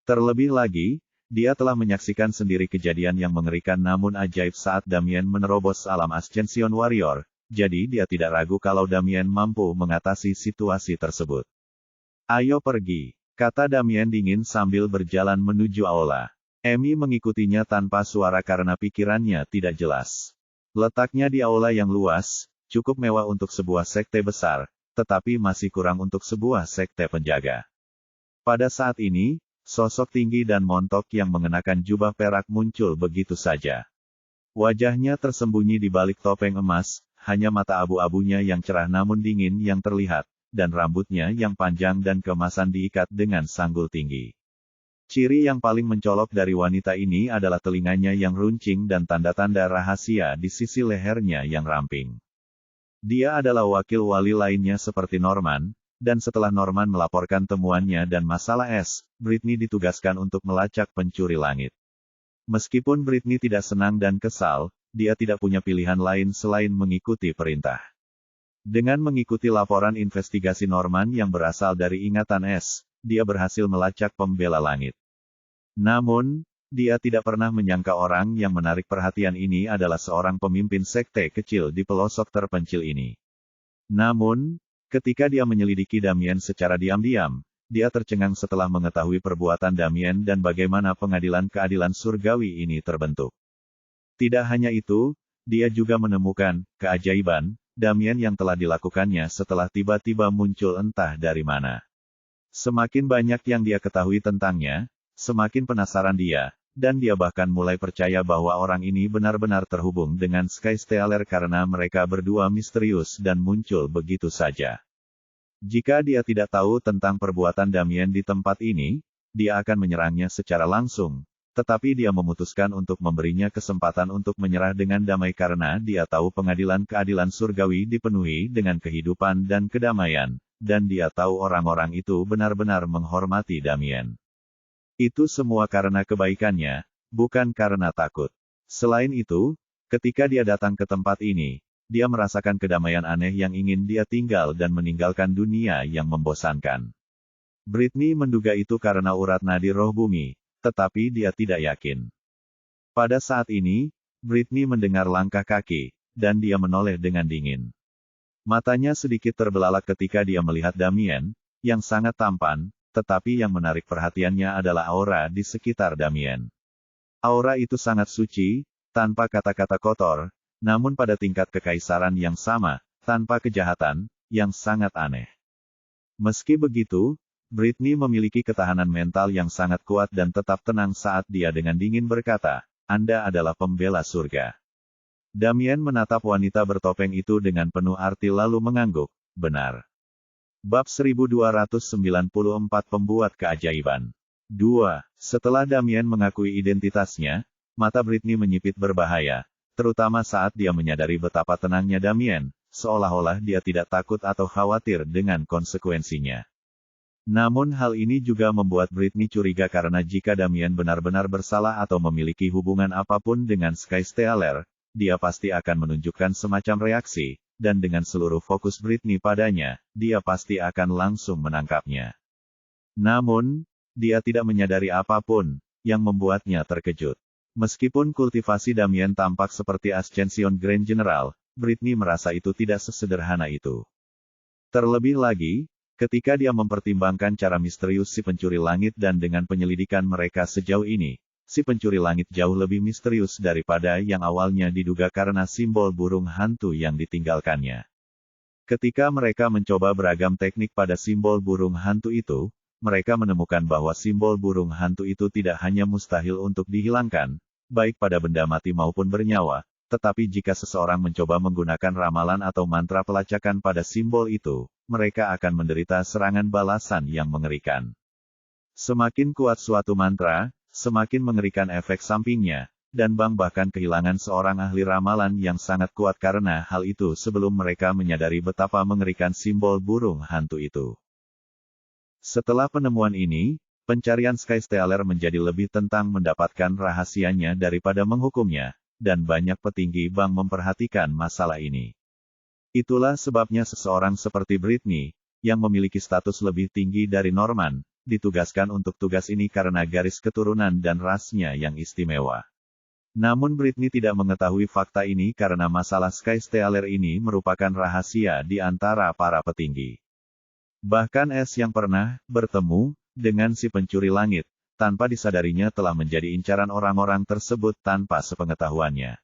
Terlebih lagi, dia telah menyaksikan sendiri kejadian yang mengerikan namun ajaib saat Damien menerobos alam Ascension Warrior, jadi dia tidak ragu kalau Damien mampu mengatasi situasi tersebut. Ayo pergi, kata Damien dingin sambil berjalan menuju aula. Amy mengikutinya tanpa suara karena pikirannya tidak jelas. Letaknya di aula yang luas, cukup mewah untuk sebuah sekte besar, tetapi masih kurang untuk sebuah sekte penjaga. Pada saat ini, sosok tinggi dan montok yang mengenakan jubah perak muncul begitu saja. Wajahnya tersembunyi di balik topeng emas, hanya mata abu-abunya yang cerah namun dingin yang terlihat, dan rambutnya yang panjang dan kemasan diikat dengan sanggul tinggi. Ciri yang paling mencolok dari wanita ini adalah telinganya yang runcing dan tanda-tanda rahasia di sisi lehernya yang ramping. Dia adalah wakil wali lainnya seperti Norman, dan setelah Norman melaporkan temuannya dan masalah es, Britney ditugaskan untuk melacak pencuri langit. Meskipun Britney tidak senang dan kesal, dia tidak punya pilihan lain selain mengikuti perintah. Dengan mengikuti laporan investigasi Norman yang berasal dari ingatan es, dia berhasil melacak pembela langit. Namun, dia tidak pernah menyangka orang yang menarik perhatian ini adalah seorang pemimpin sekte kecil di pelosok terpencil ini. Namun, ketika dia menyelidiki Damien secara diam-diam, dia tercengang setelah mengetahui perbuatan Damien dan bagaimana pengadilan keadilan surgawi ini terbentuk. Tidak hanya itu, dia juga menemukan keajaiban Damien yang telah dilakukannya setelah tiba-tiba muncul entah dari mana. Semakin banyak yang dia ketahui tentangnya, semakin penasaran dia, dan dia bahkan mulai percaya bahwa orang ini benar-benar terhubung dengan Skystealer karena mereka berdua misterius dan muncul begitu saja. Jika dia tidak tahu tentang perbuatan Damien di tempat ini, dia akan menyerangnya secara langsung, tetapi dia memutuskan untuk memberinya kesempatan untuk menyerah dengan damai karena dia tahu pengadilan keadilan surgawi dipenuhi dengan kehidupan dan kedamaian, dan dia tahu orang-orang itu benar-benar menghormati Damien. Itu semua karena kebaikannya, bukan karena takut. Selain itu, ketika dia datang ke tempat ini, dia merasakan kedamaian aneh yang ingin dia tinggal dan meninggalkan dunia yang membosankan. Britney menduga itu karena urat nadi roh bumi, tetapi dia tidak yakin. Pada saat ini, Britney mendengar langkah kaki, dan dia menoleh dengan dingin. Matanya sedikit terbelalak ketika dia melihat Damien, yang sangat tampan, tetapi yang menarik perhatiannya adalah aura di sekitar Damien. Aura itu sangat suci, tanpa kata-kata kotor, namun pada tingkat kekaisaran yang sama, tanpa kejahatan, yang sangat aneh. Meski begitu, Britney memiliki ketahanan mental yang sangat kuat dan tetap tenang saat dia dengan dingin berkata, "Anda adalah pembela surga." Damien menatap wanita bertopeng itu dengan penuh arti lalu mengangguk, "Benar." Bab 1294 Pembuat Keajaiban. 2. Setelah Damien mengakui identitasnya, mata Britney menyipit berbahaya, terutama saat dia menyadari betapa tenangnya Damien, seolah-olah dia tidak takut atau khawatir dengan konsekuensinya. Namun hal ini juga membuat Britney curiga karena jika Damien benar-benar bersalah atau memiliki hubungan apapun dengan Skystealer, dia pasti akan menunjukkan semacam reaksi, dan dengan seluruh fokus Britney padanya, dia pasti akan langsung menangkapnya. Namun, dia tidak menyadari apapun, yang membuatnya terkejut. Meskipun kultivasi Damien tampak seperti Ascension Grand General, Britney merasa itu tidak sesederhana itu. Terlebih lagi, ketika dia mempertimbangkan cara misterius si pencuri langit dan dengan penyelidikan mereka sejauh ini, si pencuri langit jauh lebih misterius daripada yang awalnya diduga karena simbol burung hantu yang ditinggalkannya. Ketika mereka mencoba beragam teknik pada simbol burung hantu itu, mereka menemukan bahwa simbol burung hantu itu tidak hanya mustahil untuk dihilangkan, baik pada benda mati maupun bernyawa, tetapi jika seseorang mencoba menggunakan ramalan atau mantra pelacakan pada simbol itu, mereka akan menderita serangan balasan yang mengerikan. Semakin kuat suatu mantra, semakin mengerikan efek sampingnya, dan bahkan kehilangan seorang ahli ramalan yang sangat kuat karena hal itu sebelum mereka menyadari betapa mengerikan simbol burung hantu itu. Setelah penemuan ini, pencarian Skystealer menjadi lebih tentang mendapatkan rahasianya daripada menghukumnya, dan banyak petinggi bank memperhatikan masalah ini. Itulah sebabnya seseorang seperti Britney, yang memiliki status lebih tinggi dari Norman, ditugaskan untuk tugas ini karena garis keturunan dan rasnya yang istimewa. Namun Britney tidak mengetahui fakta ini karena masalah Skystealer ini merupakan rahasia di antara para petinggi. Bahkan S yang pernah bertemu dengan si pencuri langit, tanpa disadarinya telah menjadi incaran orang-orang tersebut tanpa sepengetahuannya.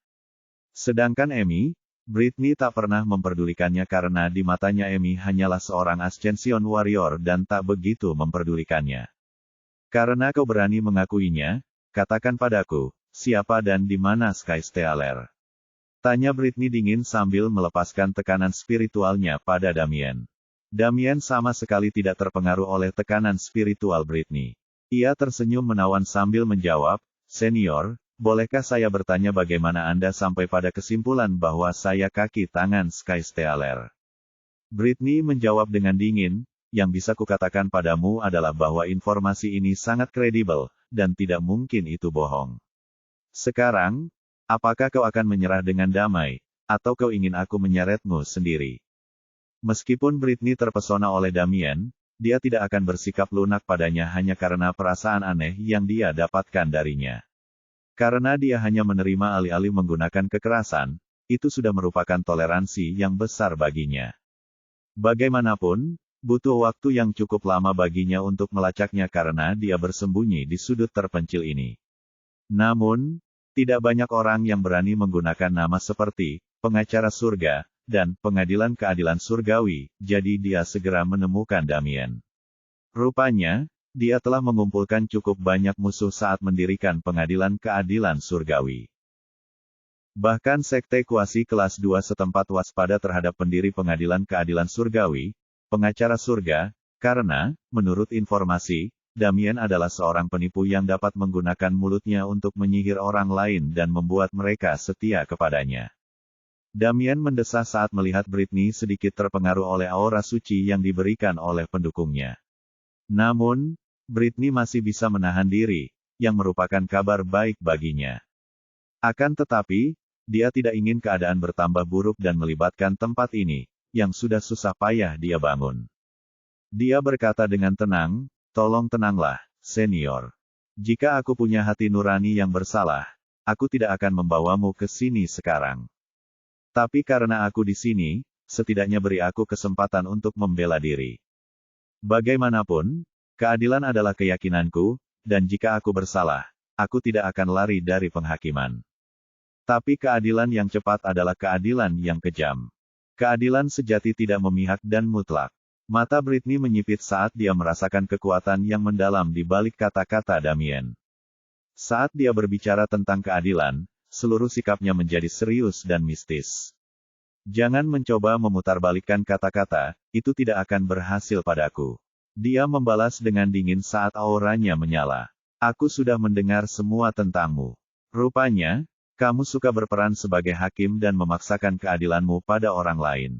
Sedangkan Amy, Britney tak pernah memperdulikannya karena di matanya Amy hanyalah seorang Ascension Warrior dan tak begitu memperdulikannya. Karena kau berani mengakuinya, katakan padaku, siapa dan di mana Skystealer? Tanya Britney dingin sambil melepaskan tekanan spiritualnya pada Damien. Damien sama sekali tidak terpengaruh oleh tekanan spiritual Britney. Ia tersenyum menawan sambil menjawab, "Senior, bolehkah saya bertanya bagaimana Anda sampai pada kesimpulan bahwa saya kaki tangan Skystealer?" Britney menjawab dengan dingin, "Yang bisa kukatakan padamu adalah bahwa informasi ini sangat kredibel, dan tidak mungkin itu bohong. Sekarang, apakah kau akan menyerah dengan damai, atau kau ingin aku menyeretmu sendiri?" Meskipun Britney terpesona oleh Damien, dia tidak akan bersikap lunak padanya hanya karena perasaan aneh yang dia dapatkan darinya. Karena dia hanya menerima alih-alih menggunakan kekerasan, itu sudah merupakan toleransi yang besar baginya. Bagaimanapun, butuh waktu yang cukup lama baginya untuk melacaknya karena dia bersembunyi di sudut terpencil ini. Namun, tidak banyak orang yang berani menggunakan nama seperti pengacara surga dan pengadilan keadilan surgawi, jadi dia segera menemukan Damien. Rupanya, dia telah mengumpulkan cukup banyak musuh saat mendirikan pengadilan keadilan surgawi. Bahkan sekte kuasi kelas 2 setempat waspada terhadap pendiri pengadilan keadilan surgawi, pengacara surga, karena, menurut informasi, Damien adalah seorang penipu yang dapat menggunakan mulutnya untuk menyihir orang lain dan membuat mereka setia kepadanya. Damien mendesah saat melihat Britney sedikit terpengaruh oleh aura suci yang diberikan oleh pendukungnya. Namun, Britney masih bisa menahan diri, yang merupakan kabar baik baginya. Akan tetapi, dia tidak ingin keadaan bertambah buruk dan melibatkan tempat ini, yang sudah susah payah dia bangun. Dia berkata dengan tenang, "Tolong tenanglah, senior. Jika aku punya hati nurani yang bersalah, aku tidak akan membawamu ke sini sekarang. Tapi karena aku di sini, setidaknya beri aku kesempatan untuk membela diri. Bagaimanapun, keadilan adalah keyakinanku, dan jika aku bersalah, aku tidak akan lari dari penghakiman. Tapi keadilan yang cepat adalah keadilan yang kejam. Keadilan sejati tidak memihak dan mutlak." Mata Britney menyipit saat dia merasakan kekuatan yang mendalam di balik kata-kata Damien. Saat dia berbicara tentang keadilan, seluruh sikapnya menjadi serius dan mistis. "Jangan mencoba memutarbalikkan kata-kata, itu tidak akan berhasil padaku." Dia membalas dengan dingin saat auranya menyala. "Aku sudah mendengar semua tentangmu. Rupanya, kamu suka berperan sebagai hakim dan memaksakan keadilanmu pada orang lain.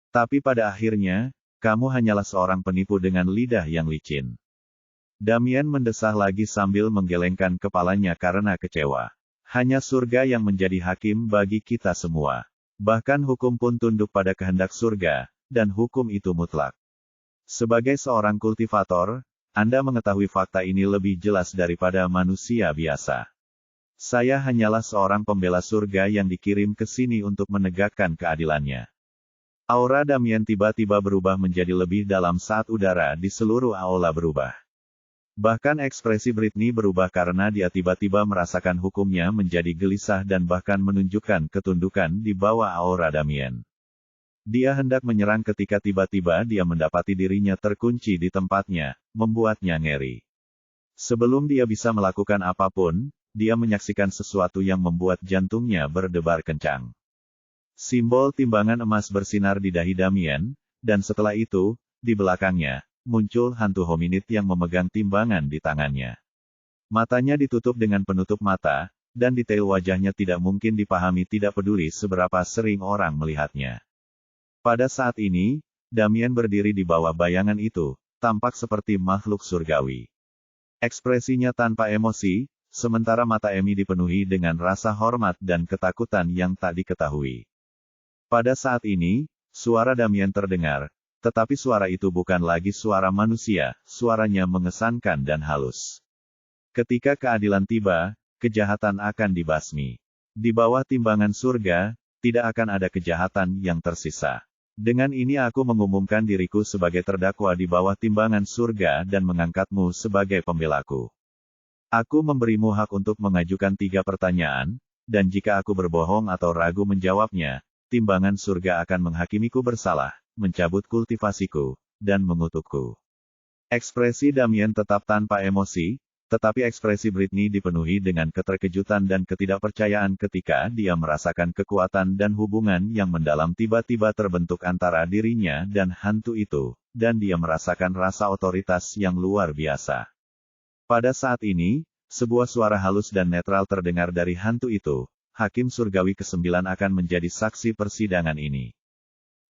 Tapi pada akhirnya, kamu hanyalah seorang penipu dengan lidah yang licin." Damien mendesah lagi sambil menggelengkan kepalanya karena kecewa. Hanya surga yang menjadi hakim bagi kita semua. Bahkan hukum pun tunduk pada kehendak surga, dan hukum itu mutlak. Sebagai seorang kultivator, Anda mengetahui fakta ini lebih jelas daripada manusia biasa. Saya hanyalah seorang pembela surga yang dikirim ke sini untuk menegakkan keadilannya. Aura Damien tiba-tiba berubah menjadi lebih dalam saat udara di seluruh aula berubah. Bahkan ekspresi Britney berubah karena dia tiba-tiba merasakan hukumnya menjadi gelisah dan bahkan menunjukkan ketundukan di bawah aura Damien. Dia hendak menyerang ketika tiba-tiba dia mendapati dirinya terkunci di tempatnya, membuatnya ngeri. Sebelum dia bisa melakukan apapun, dia menyaksikan sesuatu yang membuat jantungnya berdebar kencang. Simbol timbangan emas bersinar di dahi Damien, dan setelah itu, di belakangnya, muncul hantu hominid yang memegang timbangan di tangannya. Matanya ditutup dengan penutup mata, dan detail wajahnya tidak mungkin dipahami tidak peduli seberapa sering orang melihatnya. Pada saat ini, Damien berdiri di bawah bayangan itu, tampak seperti makhluk surgawi. Ekspresinya tanpa emosi, sementara mata Emi dipenuhi dengan rasa hormat dan ketakutan yang tak diketahui. Pada saat ini, suara Damien terdengar, tetapi suara itu bukan lagi suara manusia, suaranya mengesankan dan halus. Ketika keadilan tiba, kejahatan akan dibasmi. Di bawah timbangan surga, tidak akan ada kejahatan yang tersisa. Dengan ini aku mengumumkan diriku sebagai terdakwa di bawah timbangan surga dan mengangkatmu sebagai pembelaku. Aku memberimu hak untuk mengajukan 3 pertanyaan, dan jika aku berbohong atau ragu menjawabnya, timbangan surga akan menghakimiku bersalah, mencabut kultivasiku, dan mengutukku. Ekspresi Damien tetap tanpa emosi, tetapi ekspresi Britney dipenuhi dengan keterkejutan dan ketidakpercayaan ketika dia merasakan kekuatan dan hubungan yang mendalam tiba-tiba terbentuk antara dirinya dan hantu itu, dan dia merasakan rasa otoritas yang luar biasa. Pada saat ini, sebuah suara halus dan netral terdengar dari hantu itu. Hakim Surgawi ke-9 akan menjadi saksi persidangan ini.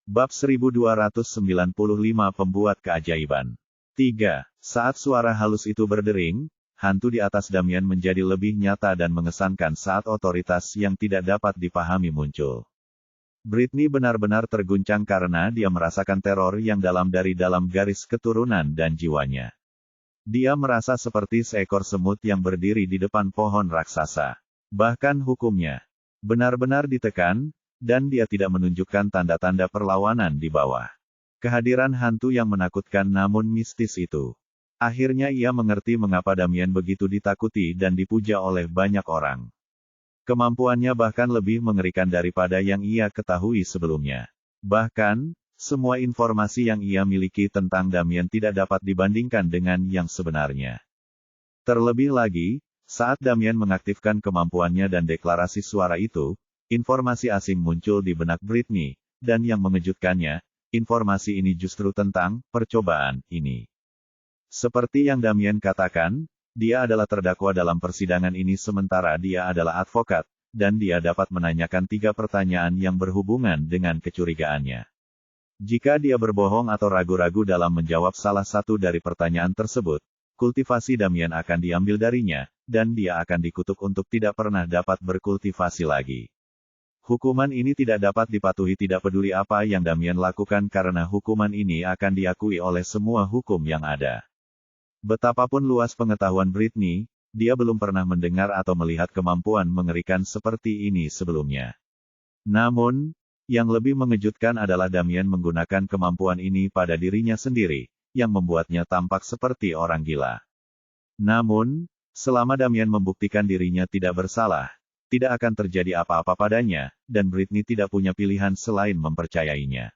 Bab 1295 Pembuat Keajaiban. 3. Saat suara halus itu berdering, hantu di atas Damien menjadi lebih nyata dan mengesankan saat otoritas yang tidak dapat dipahami muncul. Britney benar-benar terguncang karena dia merasakan teror yang dalam dari dalam garis keturunan dan jiwanya. Dia merasa seperti seekor semut yang berdiri di depan pohon raksasa. Bahkan hukumnya benar-benar ditekan, dan dia tidak menunjukkan tanda-tanda perlawanan di bawah kehadiran hantu yang menakutkan namun mistis itu. Akhirnya ia mengerti mengapa Damien begitu ditakuti dan dipuja oleh banyak orang. Kemampuannya bahkan lebih mengerikan daripada yang ia ketahui sebelumnya. Bahkan, semua informasi yang ia miliki tentang Damien tidak dapat dibandingkan dengan yang sebenarnya. Terlebih lagi, saat Damien mengaktifkan kemampuannya dan deklarasi suara itu, informasi asing muncul di benak Britney, dan yang mengejutkannya, informasi ini justru tentang percobaan ini. Seperti yang Damien katakan, dia adalah terdakwa dalam persidangan ini sementara dia adalah advokat, dan dia dapat menanyakan 3 pertanyaan yang berhubungan dengan kecurigaannya. Jika dia berbohong atau ragu-ragu dalam menjawab salah satu dari pertanyaan tersebut, kultivasi Damien akan diambil darinya, dan dia akan dikutuk untuk tidak pernah dapat berkultivasi lagi. Hukuman ini tidak dapat dipatuhi tidak peduli apa yang Damien lakukan karena hukuman ini akan diakui oleh semua hukum yang ada. Betapapun luas pengetahuan Britney, dia belum pernah mendengar atau melihat kemampuan mengerikan seperti ini sebelumnya. Namun, yang lebih mengejutkan adalah Damien menggunakan kemampuan ini pada dirinya sendiri, yang membuatnya tampak seperti orang gila. Namun, selama Damien membuktikan dirinya tidak bersalah, tidak akan terjadi apa-apa padanya, dan Britney tidak punya pilihan selain mempercayainya.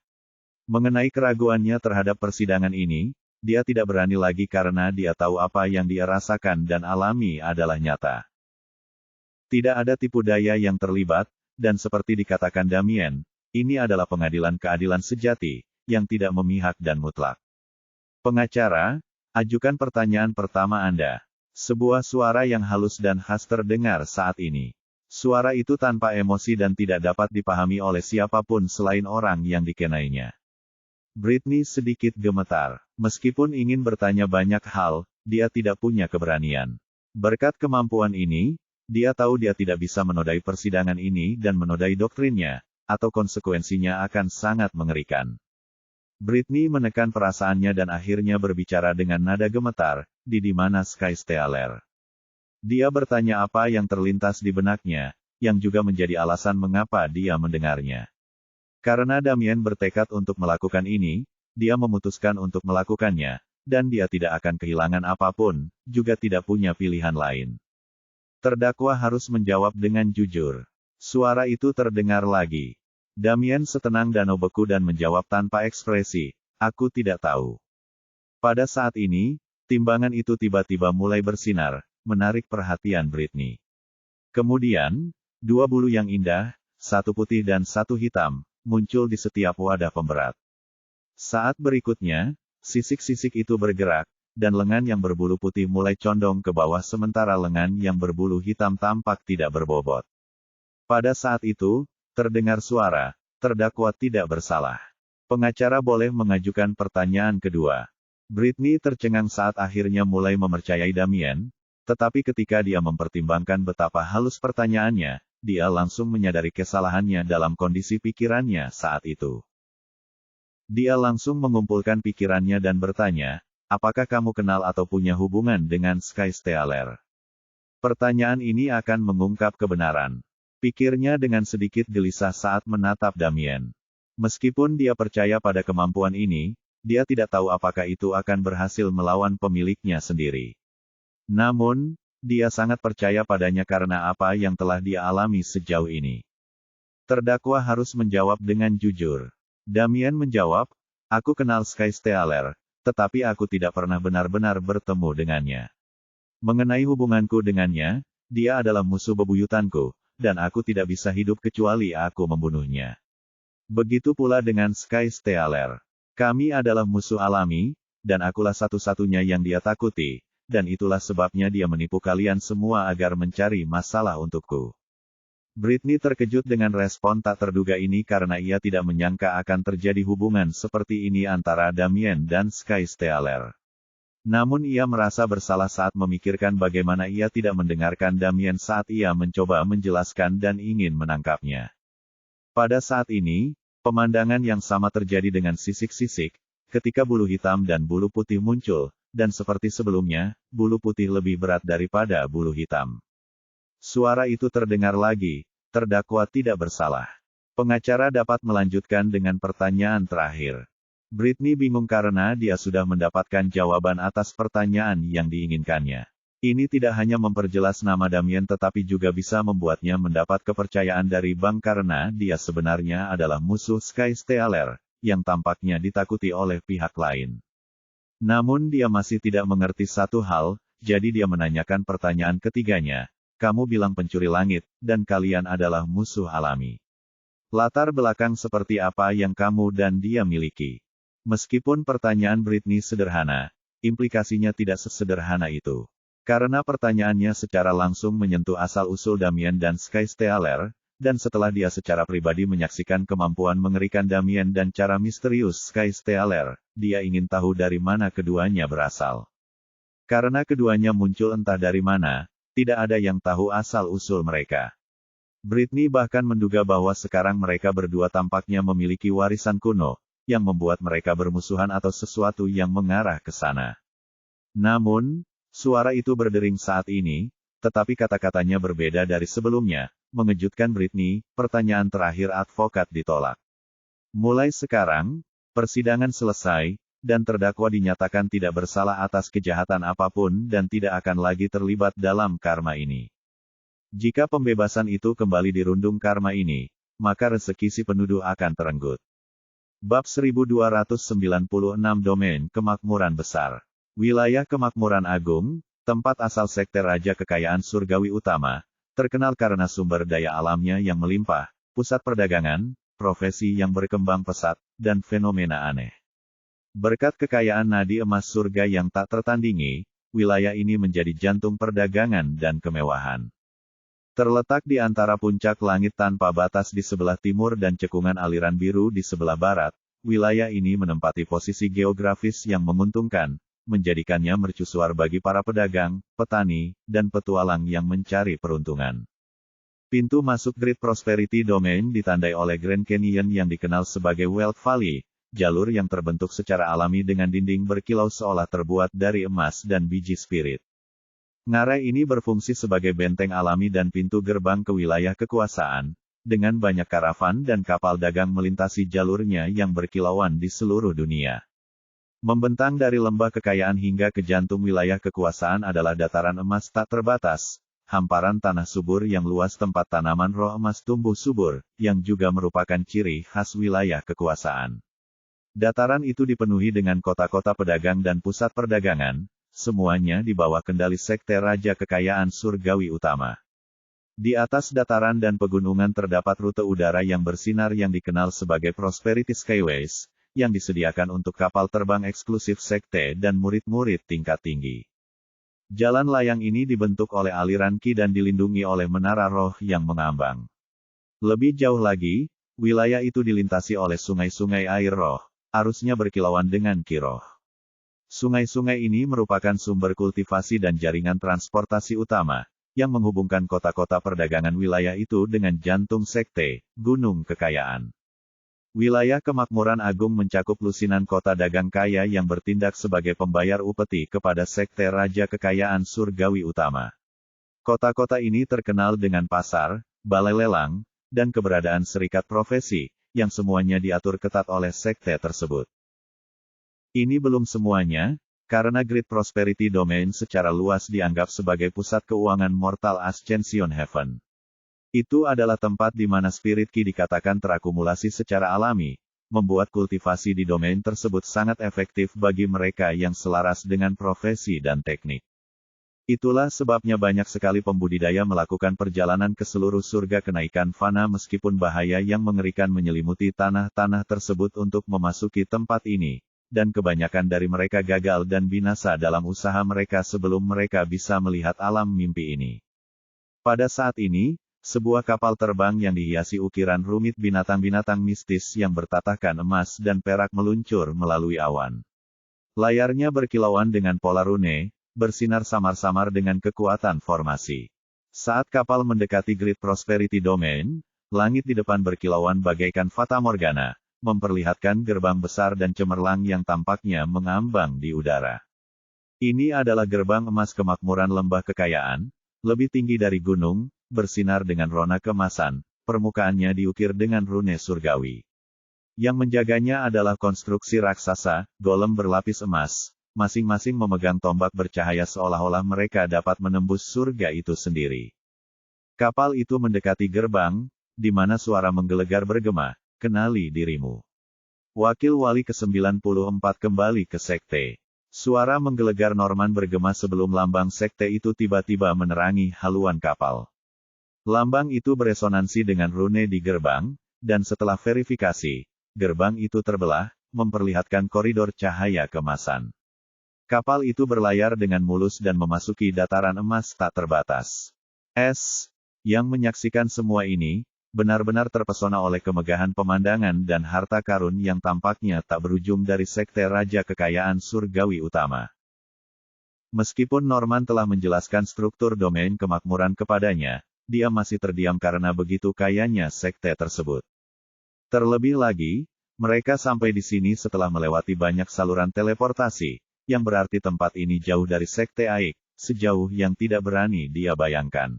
Mengenai keraguannya terhadap persidangan ini, dia tidak berani lagi karena dia tahu apa yang dia rasakan dan alami adalah nyata. Tidak ada tipu daya yang terlibat, dan seperti dikatakan Damien, ini adalah pengadilan keadilan sejati, yang tidak memihak dan mutlak. Pengacara, ajukan pertanyaan pertama Anda. Sebuah suara yang halus dan khas terdengar saat ini. Suara itu tanpa emosi dan tidak dapat dipahami oleh siapapun selain orang yang dikenainya. Britney sedikit gemetar. Meskipun ingin bertanya banyak hal, dia tidak punya keberanian. Berkat kemampuan ini, dia tahu dia tidak bisa menodai persidangan ini dan menodai doktrinnya, atau konsekuensinya akan sangat mengerikan. Britney menekan perasaannya dan akhirnya berbicara dengan nada gemetar, di mana Sky Stealer. Dia bertanya apa yang terlintas di benaknya, yang juga menjadi alasan mengapa dia mendengarnya. Karena Damien bertekad untuk melakukan ini, dia memutuskan untuk melakukannya, dan dia tidak akan kehilangan apapun, juga tidak punya pilihan lain. Terdakwa harus menjawab dengan jujur. Suara itu terdengar lagi. Damien setenang danau beku dan menjawab tanpa ekspresi, "Aku tidak tahu." Pada saat ini, timbangan itu tiba-tiba mulai bersinar, menarik perhatian Britney. Kemudian, 2 bulu yang indah, satu putih dan satu hitam, muncul di setiap wadah pemberat. Saat berikutnya, sisik-sisik itu bergerak, dan lengan yang berbulu putih mulai condong ke bawah sementara lengan yang berbulu hitam tampak tidak berbobot. Pada saat itu, terdengar suara, "Terdakwa tidak bersalah." Pengacara boleh mengajukan pertanyaan kedua. Britney tercengang saat akhirnya mulai mempercayai Damien, tetapi ketika dia mempertimbangkan betapa halus pertanyaannya, dia langsung menyadari kesalahannya dalam kondisi pikirannya saat itu. Dia langsung mengumpulkan pikirannya dan bertanya, "Apakah kamu kenal atau punya hubungan dengan Sky Stealer?" Pertanyaan ini akan mengungkap kebenaran. Pikirnya dengan sedikit gelisah saat menatap Damien. Meskipun dia percaya pada kemampuan ini, dia tidak tahu apakah itu akan berhasil melawan pemiliknya sendiri. Namun, dia sangat percaya padanya karena apa yang telah dia alami sejauh ini. Terdakwa harus menjawab dengan jujur. Damien menjawab, "Aku kenal Sky Stealer, tetapi aku tidak pernah benar-benar bertemu dengannya. Mengenai hubunganku dengannya, dia adalah musuh bebuyutanku, dan aku tidak bisa hidup kecuali aku membunuhnya. Begitu pula dengan Sky Stealer. Kami adalah musuh alami, dan akulah satu-satunya yang dia takuti. Dan itulah sebabnya dia menipu kalian semua agar mencari masalah untukku." Britney terkejut dengan respon tak terduga ini karena ia tidak menyangka akan terjadi hubungan seperti ini antara Damien dan Sky Stealer. Namun ia merasa bersalah saat memikirkan bagaimana ia tidak mendengarkan Damien saat ia mencoba menjelaskan dan ingin menangkapnya. Pada saat ini, pemandangan yang sama terjadi dengan sisik-sisik, ketika bulu hitam dan bulu putih muncul, dan seperti sebelumnya, bulu putih lebih berat daripada bulu hitam. Suara itu terdengar lagi, terdakwa tidak bersalah. Pengacara dapat melanjutkan dengan pertanyaan terakhir. Britney bingung karena dia sudah mendapatkan jawaban atas pertanyaan yang diinginkannya. Ini tidak hanya memperjelas nama Damien tetapi juga bisa membuatnya mendapat kepercayaan dari bank karena dia sebenarnya adalah musuh Sky Stealer, yang tampaknya ditakuti oleh pihak lain. Namun dia masih tidak mengerti satu hal, jadi dia menanyakan pertanyaan ketiganya. Kamu bilang pencuri langit, dan kalian adalah musuh alami. Latar belakang seperti apa yang kamu dan dia miliki? Meskipun pertanyaan Britney sederhana, implikasinya tidak sesederhana itu. Karena pertanyaannya secara langsung menyentuh asal-usul Damien dan Sky Stealer, dan setelah dia secara pribadi menyaksikan kemampuan mengerikan Damien dan cara misterius Sky Stealer, dia ingin tahu dari mana keduanya berasal. Karena keduanya muncul entah dari mana, tidak ada yang tahu asal-usul mereka. Britney bahkan menduga bahwa sekarang mereka berdua tampaknya memiliki warisan kuno, yang membuat mereka bermusuhan atau sesuatu yang mengarah ke sana. Namun, suara itu berdering saat ini, tetapi kata-katanya berbeda dari sebelumnya, mengejutkan Britney. Pertanyaan terakhir advokat ditolak. Mulai sekarang, persidangan selesai, dan terdakwa dinyatakan tidak bersalah atas kejahatan apapun dan tidak akan lagi terlibat dalam karma ini. Jika pembebasan itu kembali dirundung karma ini, maka rezeki si penuduh akan terenggut. Bab 1296 Domain Kemakmuran Besar. Wilayah Kemakmuran Agung, tempat asal sekte Raja Kekayaan Surgawi Utama, terkenal karena sumber daya alamnya yang melimpah, pusat perdagangan, profesi yang berkembang pesat, dan fenomena aneh. Berkat kekayaan nadi emas surga yang tak tertandingi, wilayah ini menjadi jantung perdagangan dan kemewahan. Terletak di antara puncak langit tanpa batas di sebelah timur dan cekungan aliran biru di sebelah barat, wilayah ini menempati posisi geografis yang menguntungkan, menjadikannya mercusuar bagi para pedagang, petani, dan petualang yang mencari peruntungan. Pintu masuk Great Prosperity Domain ditandai oleh Grand Canyon yang dikenal sebagai Wealth Valley, jalur yang terbentuk secara alami dengan dinding berkilau seolah terbuat dari emas dan biji spirit. Ngarai ini berfungsi sebagai benteng alami dan pintu gerbang ke wilayah kekuasaan, dengan banyak karavan dan kapal dagang melintasi jalurnya yang berkilauan di seluruh dunia. Membentang dari lembah kekayaan hingga ke jantung wilayah kekuasaan adalah dataran emas tak terbatas, hamparan tanah subur yang luas tempat tanaman roh emas tumbuh subur, yang juga merupakan ciri khas wilayah kekuasaan. Dataran itu dipenuhi dengan kota-kota pedagang dan pusat perdagangan, semuanya di bawah kendali sekte Raja Kekayaan Surgawi Utama. Di atas dataran dan pegunungan terdapat rute udara yang bersinar yang dikenal sebagai Prosperity Skyways, yang disediakan untuk kapal terbang eksklusif sekte dan murid-murid tingkat tinggi. Jalan layang ini dibentuk oleh aliran Ki dan dilindungi oleh menara roh yang mengambang. Lebih jauh lagi, wilayah itu dilintasi oleh sungai-sungai air roh, arusnya berkilauan dengan Ki roh. Sungai-sungai ini merupakan sumber kultivasi dan jaringan transportasi utama, yang menghubungkan kota-kota perdagangan wilayah itu dengan jantung sekte, Gunung Kekayaan. Wilayah Kemakmuran Agung mencakup lusinan kota dagang kaya yang bertindak sebagai pembayar upeti kepada sekte Raja Kekayaan Surgawi Utama. Kota-kota ini terkenal dengan pasar, balai lelang, dan keberadaan serikat profesi, yang semuanya diatur ketat oleh sekte tersebut. Ini belum semuanya, karena Great Prosperity Domain secara luas dianggap sebagai pusat keuangan mortal Ascension Heaven. Itu adalah tempat di mana spirit Ki dikatakan terakumulasi secara alami, membuat kultivasi di domain tersebut sangat efektif bagi mereka yang selaras dengan profesi dan teknik. Itulah sebabnya banyak sekali pembudidaya melakukan perjalanan ke seluruh surga kenaikan fana meskipun bahaya yang mengerikan menyelimuti tanah-tanah tersebut untuk memasuki tempat ini. Dan kebanyakan dari mereka gagal dan binasa dalam usaha mereka sebelum mereka bisa melihat alam mimpi ini. Pada saat ini, sebuah kapal terbang yang dihiasi ukiran rumit binatang-binatang mistis yang bertatahkan emas dan perak meluncur melalui awan. Layarnya berkilauan dengan pola rune, bersinar samar-samar dengan kekuatan formasi. Saat kapal mendekati Great Prosperity Domain, langit di depan berkilauan bagaikan fata morgana, memperlihatkan gerbang besar dan cemerlang yang tampaknya mengambang di udara. Ini adalah gerbang emas kemakmuran lembah kekayaan, lebih tinggi dari gunung, bersinar dengan rona keemasan, permukaannya diukir dengan rune surgawi. Yang menjaganya adalah konstruksi raksasa, golem berlapis emas, masing-masing memegang tombak bercahaya seolah-olah mereka dapat menembus surga itu sendiri. Kapal itu mendekati gerbang, di mana suara menggelegar bergema, "Kenali dirimu." Wakil Wali ke-94 kembali ke sekte. Suara menggelegar Norman bergema sebelum lambang sekte itu tiba-tiba menerangi haluan kapal. Lambang itu beresonansi dengan rune di gerbang, dan setelah verifikasi, gerbang itu terbelah, memperlihatkan koridor cahaya keemasan. Kapal itu berlayar dengan mulus dan memasuki dataran emas tak terbatas. Yang menyaksikan semua ini, benar-benar terpesona oleh kemegahan pemandangan dan harta karun yang tampaknya tak berujung dari sekte Raja Kekayaan Surgawi Utama. Meskipun Norman telah menjelaskan struktur domain kemakmuran kepadanya, dia masih terdiam karena begitu kayanya sekte tersebut. Terlebih lagi, mereka sampai di sini setelah melewati banyak saluran teleportasi, yang berarti tempat ini jauh dari sekte Aik, sejauh yang tidak berani dia bayangkan.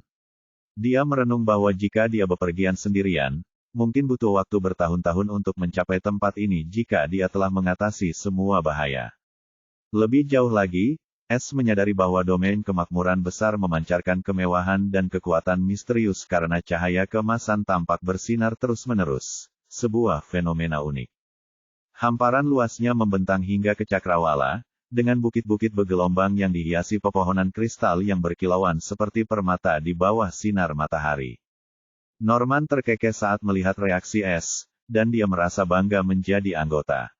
Dia merenung bahwa jika dia bepergian sendirian, mungkin butuh waktu bertahun-tahun untuk mencapai tempat ini jika dia telah mengatasi semua bahaya. Lebih jauh lagi, menyadari bahwa domain kemakmuran besar memancarkan kemewahan dan kekuatan misterius karena cahaya keemasan tampak bersinar terus-menerus, sebuah fenomena unik. Hamparan luasnya membentang hingga ke cakrawala, dengan bukit-bukit bergelombang yang dihiasi pepohonan kristal yang berkilauan seperti permata di bawah sinar matahari. Norman terkekeh saat melihat reaksi dan dia merasa bangga menjadi anggota.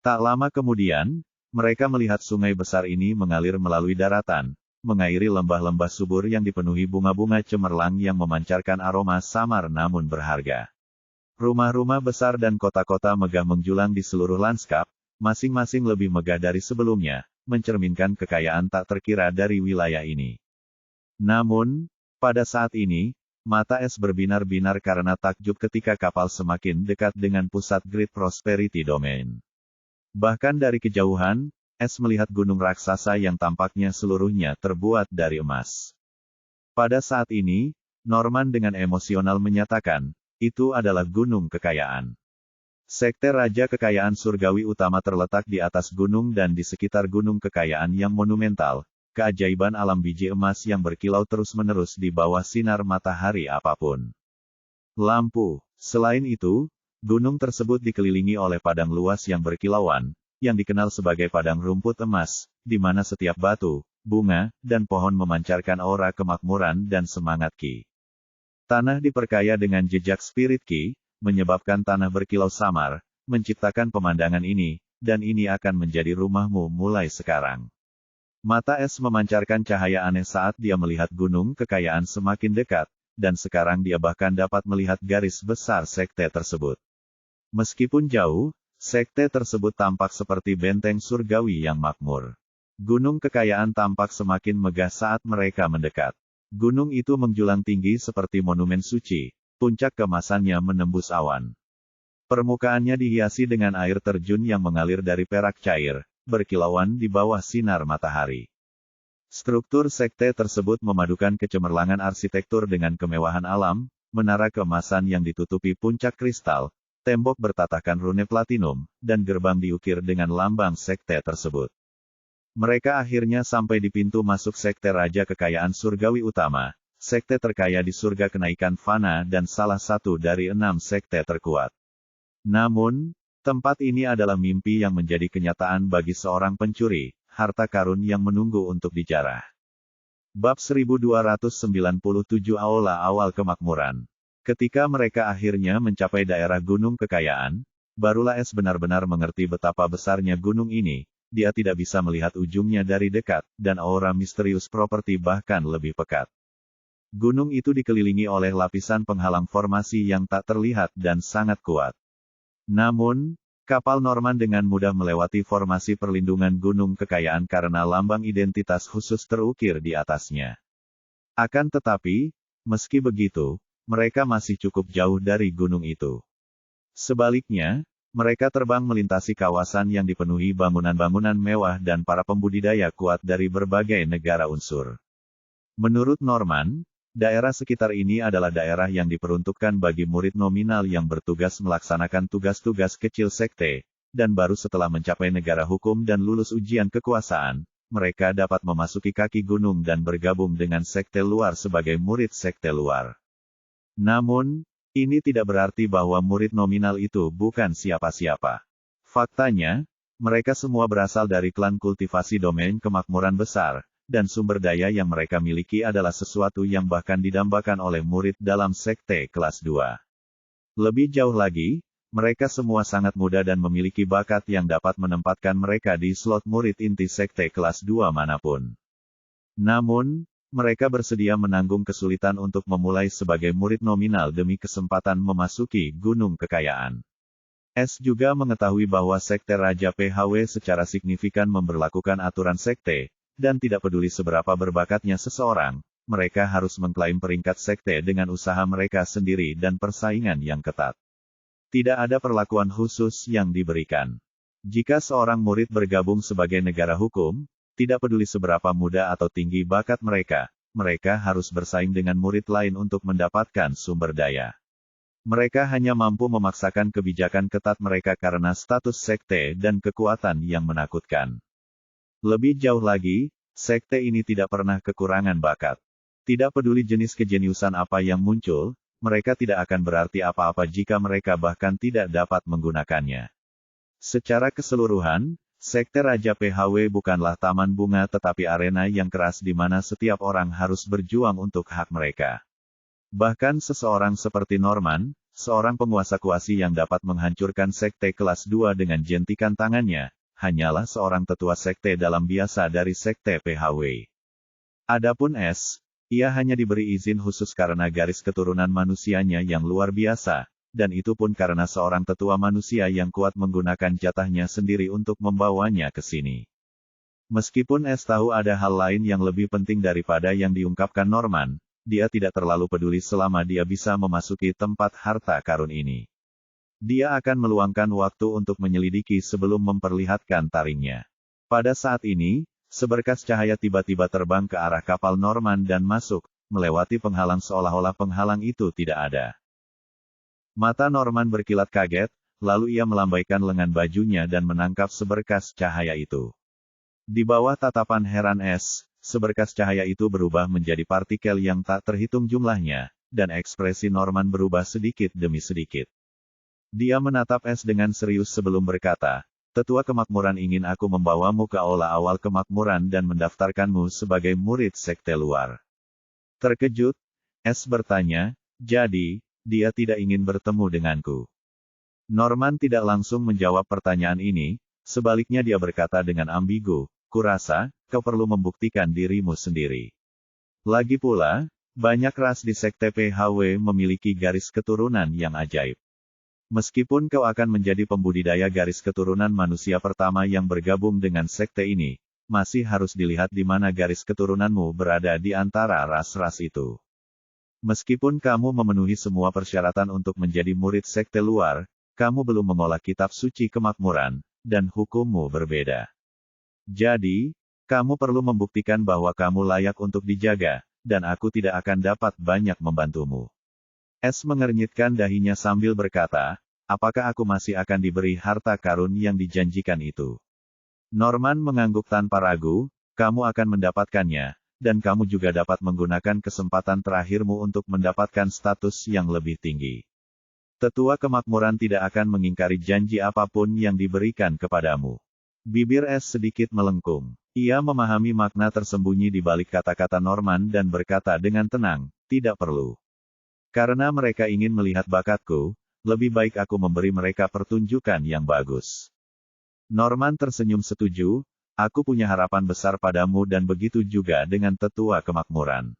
Tak lama kemudian, mereka melihat sungai besar ini mengalir melalui daratan, mengairi lembah-lembah subur yang dipenuhi bunga-bunga cemerlang yang memancarkan aroma samar namun berharga. Rumah-rumah besar dan kota-kota megah menjulang di seluruh lanskap, masing-masing lebih megah dari sebelumnya, mencerminkan kekayaan tak terkira dari wilayah ini. Namun, pada saat ini, mata berbinar-binar karena takjub ketika kapal semakin dekat dengan pusat Great Prosperity Domain. Bahkan dari kejauhan, melihat gunung raksasa yang tampaknya seluruhnya terbuat dari emas. Pada saat ini, Norman dengan emosional menyatakan, itu adalah gunung kekayaan. Sekte Raja Kekayaan Surgawi Utama terletak di atas gunung dan di sekitar gunung kekayaan yang monumental, keajaiban alam biji emas yang berkilau terus-menerus di bawah sinar matahari apapun. Lampu. Selain itu, gunung tersebut dikelilingi oleh padang luas yang berkilauan, yang dikenal sebagai padang rumput emas, di mana setiap batu, bunga, dan pohon memancarkan aura kemakmuran dan semangat Ki. Tanah diperkaya dengan jejak spirit Ki, menyebabkan tanah berkilau samar, menciptakan pemandangan ini, dan ini akan menjadi rumahmu mulai sekarang. Mata memancarkan cahaya aneh saat dia melihat gunung kekayaan semakin dekat, dan sekarang dia bahkan dapat melihat garis besar sekte tersebut. Meskipun jauh, sekte tersebut tampak seperti benteng surgawi yang makmur. Gunung kekayaan tampak semakin megah saat mereka mendekat. Gunung itu menjulang tinggi seperti monumen suci. Puncak keemasannya menembus awan. Permukaannya dihiasi dengan air terjun yang mengalir dari perak cair, berkilauan di bawah sinar matahari. Struktur sekte tersebut memadukan kecemerlangan arsitektur dengan kemewahan alam, menara keemasan yang ditutupi puncak kristal, tembok bertatakan rune platinum, dan gerbang diukir dengan lambang sekte tersebut. Mereka akhirnya sampai di pintu masuk sekte Raja Kekayaan Surgawi Utama. Sekte terkaya di surga kenaikan fana dan salah satu dari 6 sekte terkuat. Namun, tempat ini adalah mimpi yang menjadi kenyataan bagi seorang pencuri, harta karun yang menunggu untuk dijarah. Bab 1297 Aula Awal Kemakmuran. Ketika mereka akhirnya mencapai daerah gunung kekayaan, barulah benar-benar mengerti betapa besarnya gunung ini, dia tidak bisa melihat ujungnya dari dekat, dan aura misterius properti bahkan lebih pekat. Gunung itu dikelilingi oleh lapisan penghalang formasi yang tak terlihat dan sangat kuat. Namun, kapal Norman dengan mudah melewati formasi perlindungan gunung kekayaan karena lambang identitas khusus terukir di atasnya. Akan tetapi, meski begitu, mereka masih cukup jauh dari gunung itu. Sebaliknya, mereka terbang melintasi kawasan yang dipenuhi bangunan-bangunan mewah dan para pembudidaya kuat dari berbagai negara unsur. Menurut Norman, daerah sekitar ini adalah daerah yang diperuntukkan bagi murid nominal yang bertugas melaksanakan tugas-tugas kecil sekte, dan baru setelah mencapai negara hukum dan lulus ujian kekuasaan, mereka dapat memasuki kaki gunung dan bergabung dengan sekte luar sebagai murid sekte luar. Namun, ini tidak berarti bahwa murid nominal itu bukan siapa-siapa. Faktanya, mereka semua berasal dari klan kultivasi domain kemakmuran besar, dan sumber daya yang mereka miliki adalah sesuatu yang bahkan didambakan oleh murid dalam sekte kelas 2. Lebih jauh lagi, mereka semua sangat muda dan memiliki bakat yang dapat menempatkan mereka di slot murid inti sekte kelas 2 manapun. Namun, mereka bersedia menanggung kesulitan untuk memulai sebagai murid nominal demi kesempatan memasuki gunung kekayaan. S juga mengetahui bahwa sekte Raja PHW secara signifikan memberlakukan aturan sekte, dan tidak peduli seberapa berbakatnya seseorang, mereka harus mengklaim peringkat sekte dengan usaha mereka sendiri dan persaingan yang ketat. Tidak ada perlakuan khusus yang diberikan. Jika seorang murid bergabung sebagai negara hukum, tidak peduli seberapa muda atau tinggi bakat mereka, mereka harus bersaing dengan murid lain untuk mendapatkan sumber daya. Mereka hanya mampu memaksakan kebijakan ketat mereka karena status sekte dan kekuatan yang menakutkan. Lebih jauh lagi, sekte ini tidak pernah kekurangan bakat. Tidak peduli jenis kejeniusan apa yang muncul, mereka tidak akan berarti apa-apa jika mereka bahkan tidak dapat menggunakannya. Secara keseluruhan, sekte Raja PHW bukanlah taman bunga tetapi arena yang keras di mana setiap orang harus berjuang untuk hak mereka. Bahkan seseorang seperti Norman, seorang penguasa kuasi yang dapat menghancurkan sekte kelas 2 dengan jentikan tangannya, hanyalah seorang tetua sekte dalam biasa dari sekte PHW. Adapun S, ia hanya diberi izin khusus karena garis keturunan manusianya yang luar biasa, dan itu pun karena seorang tetua manusia yang kuat menggunakan jatahnya sendiri untuk membawanya ke sini. Meskipun S tahu ada hal lain yang lebih penting daripada yang diungkapkan Norman, dia tidak terlalu peduli selama dia bisa memasuki tempat harta karun ini. Dia akan meluangkan waktu untuk menyelidiki sebelum memperlihatkan taringnya. Pada saat ini, seberkas cahaya tiba-tiba terbang ke arah kapal Norman dan masuk, melewati penghalang seolah-olah penghalang itu tidak ada. Mata Norman berkilat kaget, lalu ia melambaikan lengan bajunya dan menangkap seberkas cahaya itu. Di bawah tatapan heran S, seberkas cahaya itu berubah menjadi partikel yang tak terhitung jumlahnya, dan ekspresi Norman berubah sedikit demi sedikit. Dia menatap S dengan serius sebelum berkata, "Tetua kemakmuran ingin aku membawamu ke aula awal kemakmuran dan mendaftarkanmu sebagai murid sekte luar." Terkejut, S bertanya, "Jadi, dia tidak ingin bertemu denganku?" Norman tidak langsung menjawab pertanyaan ini, sebaliknya dia berkata dengan ambigu, "Kurasa, kau perlu membuktikan dirimu sendiri. Lagi pula, banyak ras di sekte PHW memiliki garis keturunan yang ajaib. Meskipun kau akan menjadi pembudidaya garis keturunan manusia pertama yang bergabung dengan sekte ini, masih harus dilihat di mana garis keturunanmu berada di antara ras-ras itu. Meskipun kamu memenuhi semua persyaratan untuk menjadi murid sekte luar, kamu belum mengolah kitab suci kemakmuran, dan hukummu berbeda. Jadi, kamu perlu membuktikan bahwa kamu layak untuk dijaga, dan aku tidak akan dapat banyak membantumu." S mengernyitkan dahinya sambil berkata, "Apakah aku masih akan diberi harta karun yang dijanjikan itu?" Norman mengangguk tanpa ragu, "Kamu akan mendapatkannya, dan kamu juga dapat menggunakan kesempatan terakhirmu untuk mendapatkan status yang lebih tinggi. Tetua kemakmuran tidak akan mengingkari janji apapun yang diberikan kepadamu." Bibir S sedikit melengkung. Ia memahami makna tersembunyi di balik kata-kata Norman dan berkata dengan tenang, "Tidak perlu. Karena mereka ingin melihat bakatku, lebih baik aku memberi mereka pertunjukan yang bagus." Norman tersenyum setuju, "Aku punya harapan besar padamu dan begitu juga dengan tetua kemakmuran.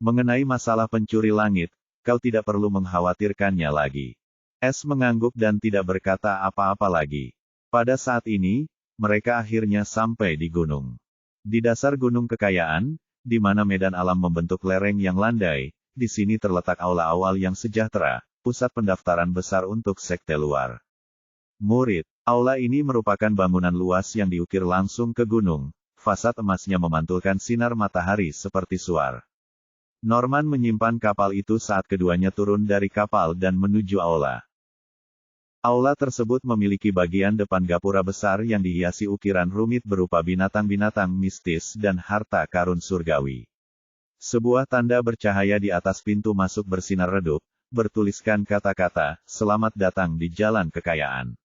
Mengenai masalah pencuri langit, kau tidak perlu mengkhawatirkannya lagi." S mengangguk dan tidak berkata apa-apa lagi. Pada saat ini, mereka akhirnya sampai di gunung. Di dasar gunung kekayaan, di mana medan alam membentuk lereng yang landai, di sini terletak aula awal yang sejahtera, pusat pendaftaran besar untuk sekte luar. Murid, aula ini merupakan bangunan luas yang diukir langsung ke gunung, fasad emasnya memantulkan sinar matahari seperti suar. Norman menyimpan kapal itu saat keduanya turun dari kapal dan menuju aula. Aula tersebut memiliki bagian depan gapura besar yang dihiasi ukiran rumit berupa binatang-binatang mistis dan harta karun surgawi. Sebuah tanda bercahaya di atas pintu masuk bersinar redup, bertuliskan kata-kata, "Selamat datang di Jalan Kekayaan."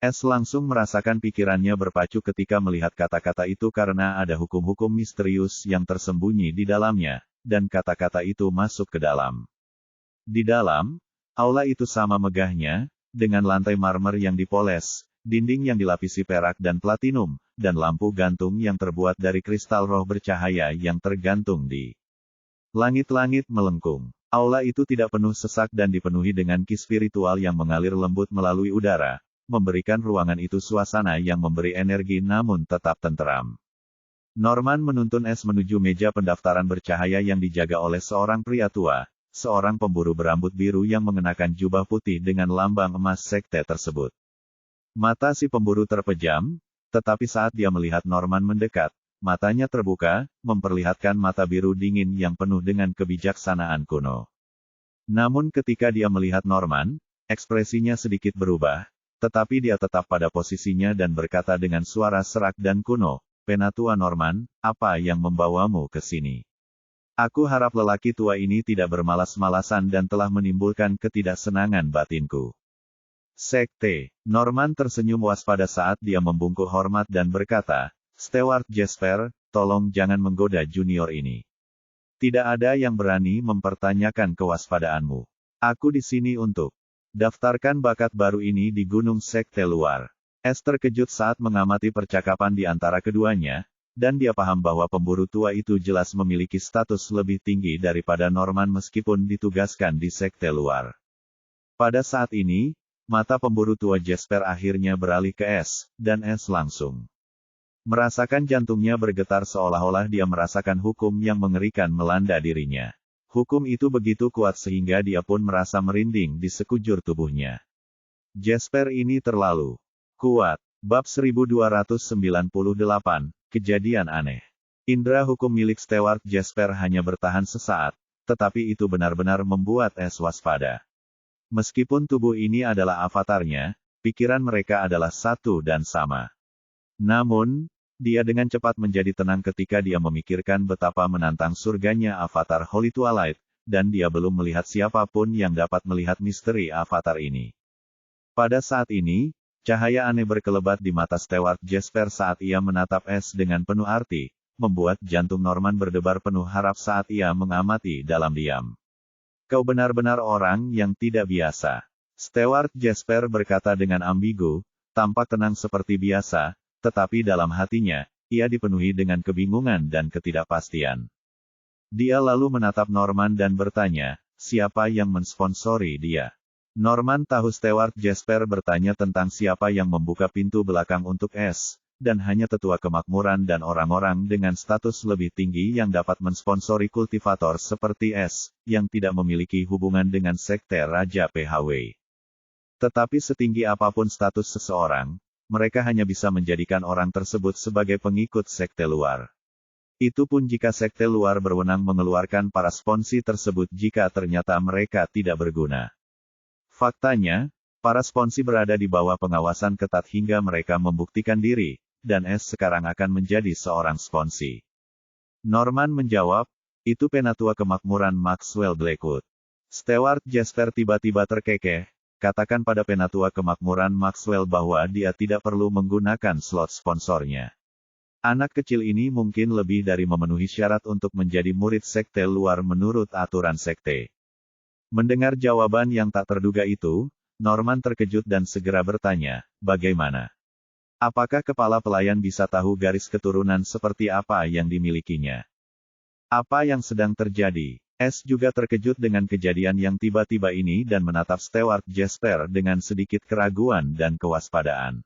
S langsung merasakan pikirannya berpacu ketika melihat kata-kata itu karena ada hukum-hukum misterius yang tersembunyi di dalamnya, dan kata-kata itu masuk ke dalam. Di dalam, aula itu sama megahnya, dengan lantai marmer yang dipoles, dinding yang dilapisi perak dan platinum, dan lampu gantung yang terbuat dari kristal roh bercahaya yang tergantung di langit-langit melengkung. Aula itu tidak penuh sesak dan dipenuhi dengan ki spiritual yang mengalir lembut melalui udara, memberikan ruangan itu suasana yang memberi energi namun tetap tenteram. Norman menuntun S menuju meja pendaftaran bercahaya yang dijaga oleh seorang pria tua, seorang pemburu berambut biru yang mengenakan jubah putih dengan lambang emas sekte tersebut. Mata si pemburu terpejam, tetapi saat dia melihat Norman mendekat, matanya terbuka, memperlihatkan mata biru dingin yang penuh dengan kebijaksanaan kuno. Namun ketika dia melihat Norman, ekspresinya sedikit berubah, tetapi dia tetap pada posisinya dan berkata dengan suara serak dan kuno, "Penatua Norman, apa yang membawamu ke sini? Aku harap lelaki tua ini tidak bermalas-malasan dan telah menimbulkan ketidaksenangan batinku." Sekte. Norman tersenyum waspada saat dia membungkuk hormat dan berkata, "Steward Jasper, tolong jangan menggoda junior ini. Tidak ada yang berani mempertanyakan kewaspadaanmu. Aku di sini untuk daftarkan bakat baru ini di Gunung Sekte Luar." S terkejut saat mengamati percakapan di antara keduanya, dan dia paham bahwa pemburu tua itu jelas memiliki status lebih tinggi daripada Norman meskipun ditugaskan di sekte luar. Pada saat ini, mata pemburu tua Jasper akhirnya beralih ke S, dan S langsung merasakan jantungnya bergetar seolah-olah dia merasakan hukum yang mengerikan melanda dirinya. Hukum itu begitu kuat sehingga dia pun merasa merinding di sekujur tubuhnya. Jasper ini terlalu kuat. Bab 1298, Kejadian Aneh. Indra hukum milik Steward Jasper hanya bertahan sesaat, tetapi itu benar-benar membuat S waspada. Meskipun tubuh ini adalah avatarnya, pikiran mereka adalah satu dan sama. Namun, dia dengan cepat menjadi tenang ketika dia memikirkan betapa menantang surganya avatar Holy Twilight, dan dia belum melihat siapapun yang dapat melihat misteri avatar ini. Pada saat ini, cahaya aneh berkelebat di mata Steward Jasper saat ia menatap S dengan penuh arti, membuat jantung Norman berdebar penuh harap saat ia mengamati dalam diam. "Kau benar-benar orang yang tidak biasa." Steward Jasper berkata dengan ambigu, tampak tenang seperti biasa, tetapi dalam hatinya, ia dipenuhi dengan kebingungan dan ketidakpastian. Dia lalu menatap Norman dan bertanya, siapa yang mensponsori dia? Norman tahu Steward Jasper bertanya tentang siapa yang membuka pintu belakang untuk S, dan hanya tetua kemakmuran dan orang-orang dengan status lebih tinggi yang dapat mensponsori kultivator seperti S, yang tidak memiliki hubungan dengan sekte Raja PHW. Tetapi setinggi apapun status seseorang, mereka hanya bisa menjadikan orang tersebut sebagai pengikut sekte luar. Itu pun jika sekte luar berwenang mengeluarkan para sponsi tersebut jika ternyata mereka tidak berguna. Faktanya, para sponsi berada di bawah pengawasan ketat hingga mereka membuktikan diri, dan S sekarang akan menjadi seorang sponsi. Norman menjawab, itu penatua kemakmuran Maxwell Blackwood. Steward Jasper tiba-tiba terkekeh, katakan pada penatua kemakmuran Maxwell bahwa dia tidak perlu menggunakan slot sponsornya. Anak kecil ini mungkin lebih dari memenuhi syarat untuk menjadi murid sekte luar menurut aturan sekte. Mendengar jawaban yang tak terduga itu, Norman terkejut dan segera bertanya, bagaimana? Apakah kepala pelayan bisa tahu garis keturunan seperti apa yang dimilikinya? Apa yang sedang terjadi? S juga terkejut dengan kejadian yang tiba-tiba ini dan menatap Steward Jasper dengan sedikit keraguan dan kewaspadaan.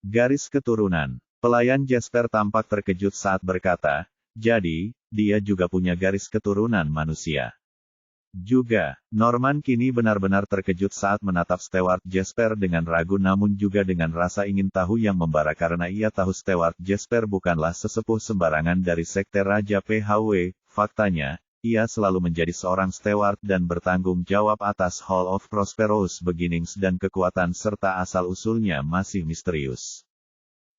Garis keturunan. Pelayan Jasper tampak terkejut saat berkata, jadi, dia juga punya garis keturunan manusia. Juga, Norman kini benar-benar terkejut saat menatap Stewart Jasper dengan ragu namun juga dengan rasa ingin tahu yang membara karena ia tahu Stewart Jasper bukanlah sesepuh sembarangan dari sekte Raja PHW. Faktanya, ia selalu menjadi seorang steward dan bertanggung jawab atas Hall of Prosperous Beginnings dan kekuatan serta asal-usulnya masih misterius.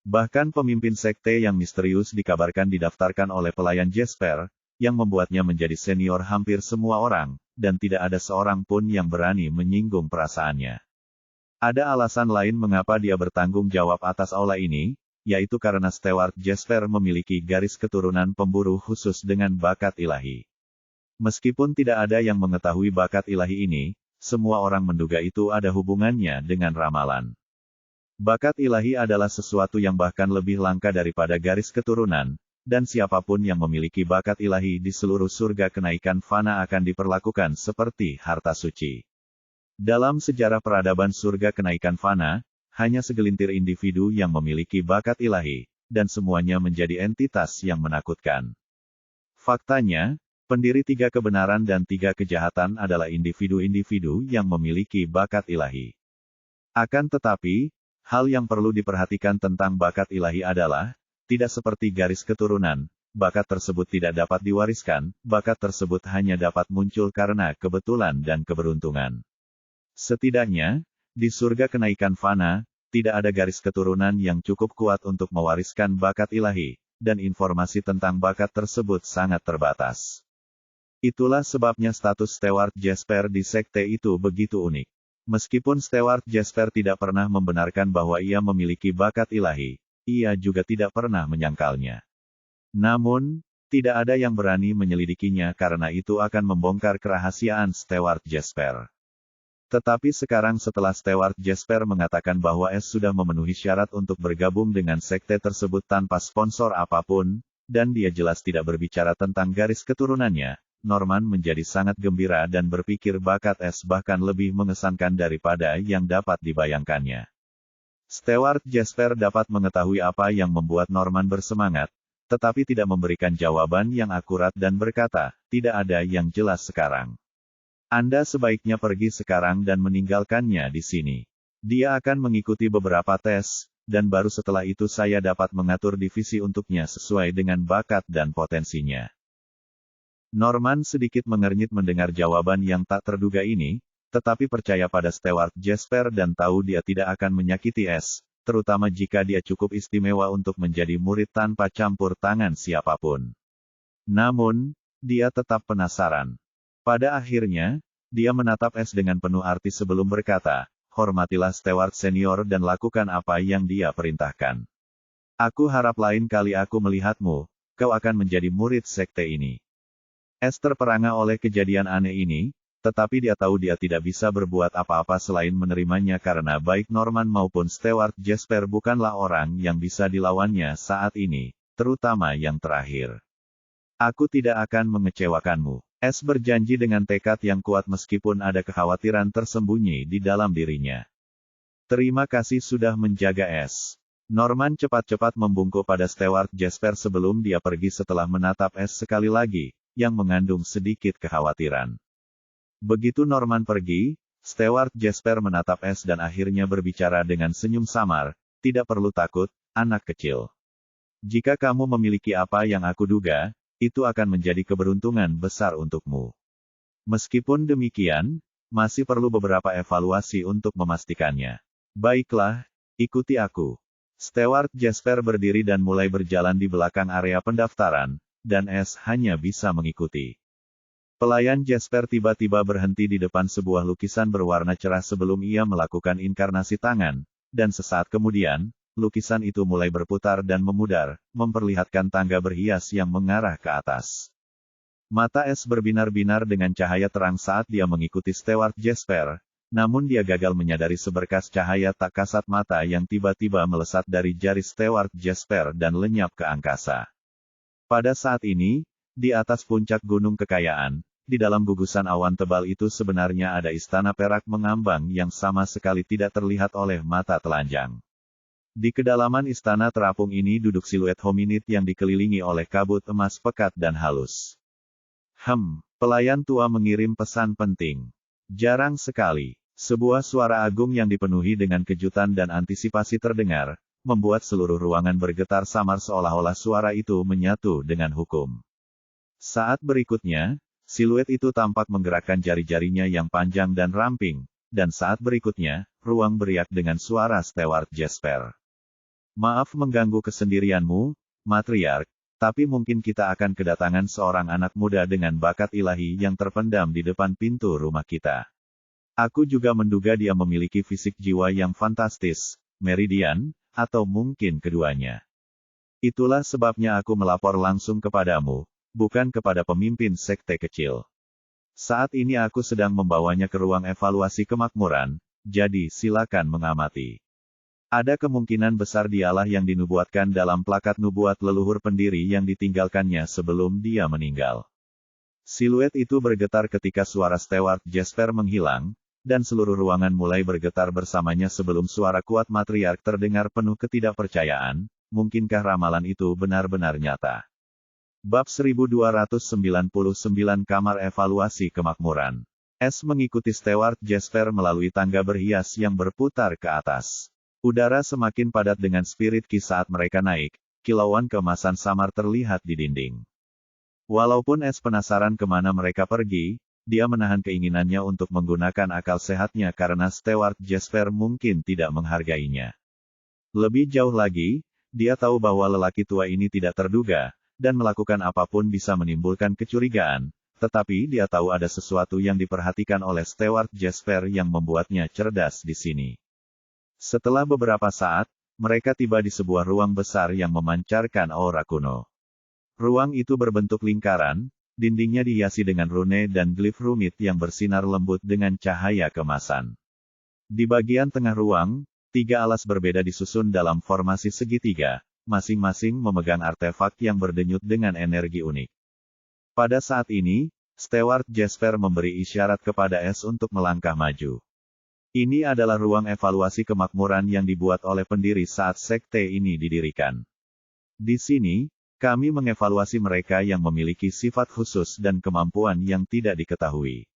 Bahkan pemimpin sekte yang misterius dikabarkan didaftarkan oleh pelayan Jasper, yang membuatnya menjadi senior hampir semua orang, dan tidak ada seorang pun yang berani menyinggung perasaannya. Ada alasan lain mengapa dia bertanggung jawab atas aula ini, yaitu karena Stewart Jasper memiliki garis keturunan pemburu khusus dengan bakat ilahi. Meskipun tidak ada yang mengetahui bakat ilahi ini, semua orang menduga itu ada hubungannya dengan ramalan. Bakat ilahi adalah sesuatu yang bahkan lebih langka daripada garis keturunan, dan siapapun yang memiliki bakat ilahi di seluruh surga kenaikan fana akan diperlakukan seperti harta suci. Dalam sejarah peradaban surga kenaikan fana, hanya segelintir individu yang memiliki bakat ilahi, dan semuanya menjadi entitas yang menakutkan. Faktanya, pendiri 3 kebenaran dan 3 kejahatan adalah individu-individu yang memiliki bakat ilahi. Akan tetapi, hal yang perlu diperhatikan tentang bakat ilahi adalah, tidak seperti garis keturunan, bakat tersebut tidak dapat diwariskan, bakat tersebut hanya dapat muncul karena kebetulan dan keberuntungan. Setidaknya, di surga kenaikan fana, tidak ada garis keturunan yang cukup kuat untuk mewariskan bakat ilahi, dan informasi tentang bakat tersebut sangat terbatas. Itulah sebabnya status Stewart Jasper di sekte itu begitu unik. Meskipun Stewart Jasper tidak pernah membenarkan bahwa ia memiliki bakat ilahi, ia juga tidak pernah menyangkalnya. Namun, tidak ada yang berani menyelidikinya karena itu akan membongkar kerahasiaan Stewart Jasper. Tetapi sekarang setelah Stewart Jasper mengatakan bahwa S sudah memenuhi syarat untuk bergabung dengan sekte tersebut tanpa sponsor apapun, dan dia jelas tidak berbicara tentang garis keturunannya, Norman menjadi sangat gembira dan berpikir bakat S bahkan lebih mengesankan daripada yang dapat dibayangkannya. Stewart Jasper dapat mengetahui apa yang membuat Norman bersemangat, tetapi tidak memberikan jawaban yang akurat dan berkata, tidak ada yang jelas sekarang. Anda sebaiknya pergi sekarang dan meninggalkannya di sini. Dia akan mengikuti beberapa tes, dan baru setelah itu saya dapat mengatur divisi untuknya sesuai dengan bakat dan potensinya. Norman sedikit mengernyit mendengar jawaban yang tak terduga ini, tetapi percaya pada Stewart Jasper dan tahu dia tidak akan menyakiti S, terutama jika dia cukup istimewa untuk menjadi murid tanpa campur tangan siapapun. Namun, dia tetap penasaran. Pada akhirnya, dia menatap S dengan penuh arti sebelum berkata, hormatilah Stewart senior dan lakukan apa yang dia perintahkan. Aku harap lain kali aku melihatmu, kau akan menjadi murid sekte ini. S terperangah oleh kejadian aneh ini, tetapi dia tahu dia tidak bisa berbuat apa-apa selain menerimanya karena baik Norman maupun Stewart Jasper bukanlah orang yang bisa dilawannya saat ini, terutama yang terakhir. Aku tidak akan mengecewakanmu. S berjanji dengan tekad yang kuat meskipun ada kekhawatiran tersembunyi di dalam dirinya. Terima kasih sudah menjaga S. Norman cepat-cepat membungkuk pada Stewart Jasper sebelum dia pergi setelah menatap S sekali lagi, yang mengandung sedikit kekhawatiran. Begitu Norman pergi, Stewart Jasper menatap S dan akhirnya berbicara dengan senyum samar, tidak perlu takut, anak kecil. Jika kamu memiliki apa yang aku duga, itu akan menjadi keberuntungan besar untukmu. Meskipun demikian, masih perlu beberapa evaluasi untuk memastikannya. Baiklah, ikuti aku. Stewart Jasper berdiri dan mulai berjalan di belakang area pendaftaran, dan S hanya bisa mengikuti. Pelayan Jasper tiba-tiba berhenti di depan sebuah lukisan berwarna cerah sebelum ia melakukan inkarnasi tangan, dan sesaat kemudian, lukisan itu mulai berputar dan memudar, memperlihatkan tangga berhias yang mengarah ke atas. Mata S berbinar-binar dengan cahaya terang saat dia mengikuti Stewart Jasper, namun dia gagal menyadari seberkas cahaya tak kasat mata yang tiba-tiba melesat dari jari Stewart Jasper dan lenyap ke angkasa. Pada saat ini, di atas puncak gunung kekayaan, di dalam gugusan awan tebal itu sebenarnya ada istana perak mengambang yang sama sekali tidak terlihat oleh mata telanjang. Di kedalaman istana terapung ini duduk siluet hominid yang dikelilingi oleh kabut emas pekat dan halus. Pelayan tua mengirim pesan penting. Jarang sekali, sebuah suara agung yang dipenuhi dengan kejutan dan antisipasi terdengar, membuat seluruh ruangan bergetar samar seolah-olah suara itu menyatu dengan hukum. Saat berikutnya, siluet itu tampak menggerakkan jari-jarinya yang panjang dan ramping, dan saat berikutnya, ruang beriak dengan suara Steward Jasper. Maaf mengganggu kesendirianmu, Matriark, tapi mungkin kita akan kedatangan seorang anak muda dengan bakat ilahi yang terpendam di depan pintu rumah kita. Aku juga menduga dia memiliki fisik jiwa yang fantastis, Meridian, atau mungkin keduanya. Itulah sebabnya aku melapor langsung kepadamu, bukan kepada pemimpin sekte kecil. Saat ini aku sedang membawanya ke ruang evaluasi kemakmuran, jadi silakan mengamati. Ada kemungkinan besar dialah yang dinubuatkan dalam plakat nubuat leluhur pendiri yang ditinggalkannya sebelum dia meninggal. Siluet itu bergetar ketika suara Steward Jasper menghilang, dan seluruh ruangan mulai bergetar bersamanya sebelum suara kuat Matriark terdengar penuh ketidakpercayaan, mungkinkah ramalan itu benar-benar nyata? Bab 1299 Kamar Evaluasi Kemakmuran. S mengikuti Steward Jasper melalui tangga berhias yang berputar ke atas. Udara semakin padat dengan spirit ki saat mereka naik, kilauan keemasan samar terlihat di dinding. Walaupun S penasaran kemana mereka pergi, dia menahan keinginannya untuk menggunakan akal sehatnya karena Steward Jasper mungkin tidak menghargainya. Lebih jauh lagi, dia tahu bahwa lelaki tua ini tidak terduga, dan melakukan apapun bisa menimbulkan kecurigaan, tetapi dia tahu ada sesuatu yang diperhatikan oleh Steward Jasper yang membuatnya cerdas di sini. Setelah beberapa saat, mereka tiba di sebuah ruang besar yang memancarkan aura kuno. Ruang itu berbentuk lingkaran, dindingnya dihiasi dengan rune dan glif rumit yang bersinar lembut dengan cahaya kemasan. Di bagian tengah ruang, 3 alas berbeda disusun dalam formasi segitiga, masing-masing memegang artefak yang berdenyut dengan energi unik. Pada saat ini, Steward Jasper memberi isyarat kepada S untuk melangkah maju. Ini adalah ruang evaluasi kemakmuran yang dibuat oleh pendiri saat sekte ini didirikan. Di sini, kami mengevaluasi mereka yang memiliki sifat khusus dan kemampuan yang tidak diketahui.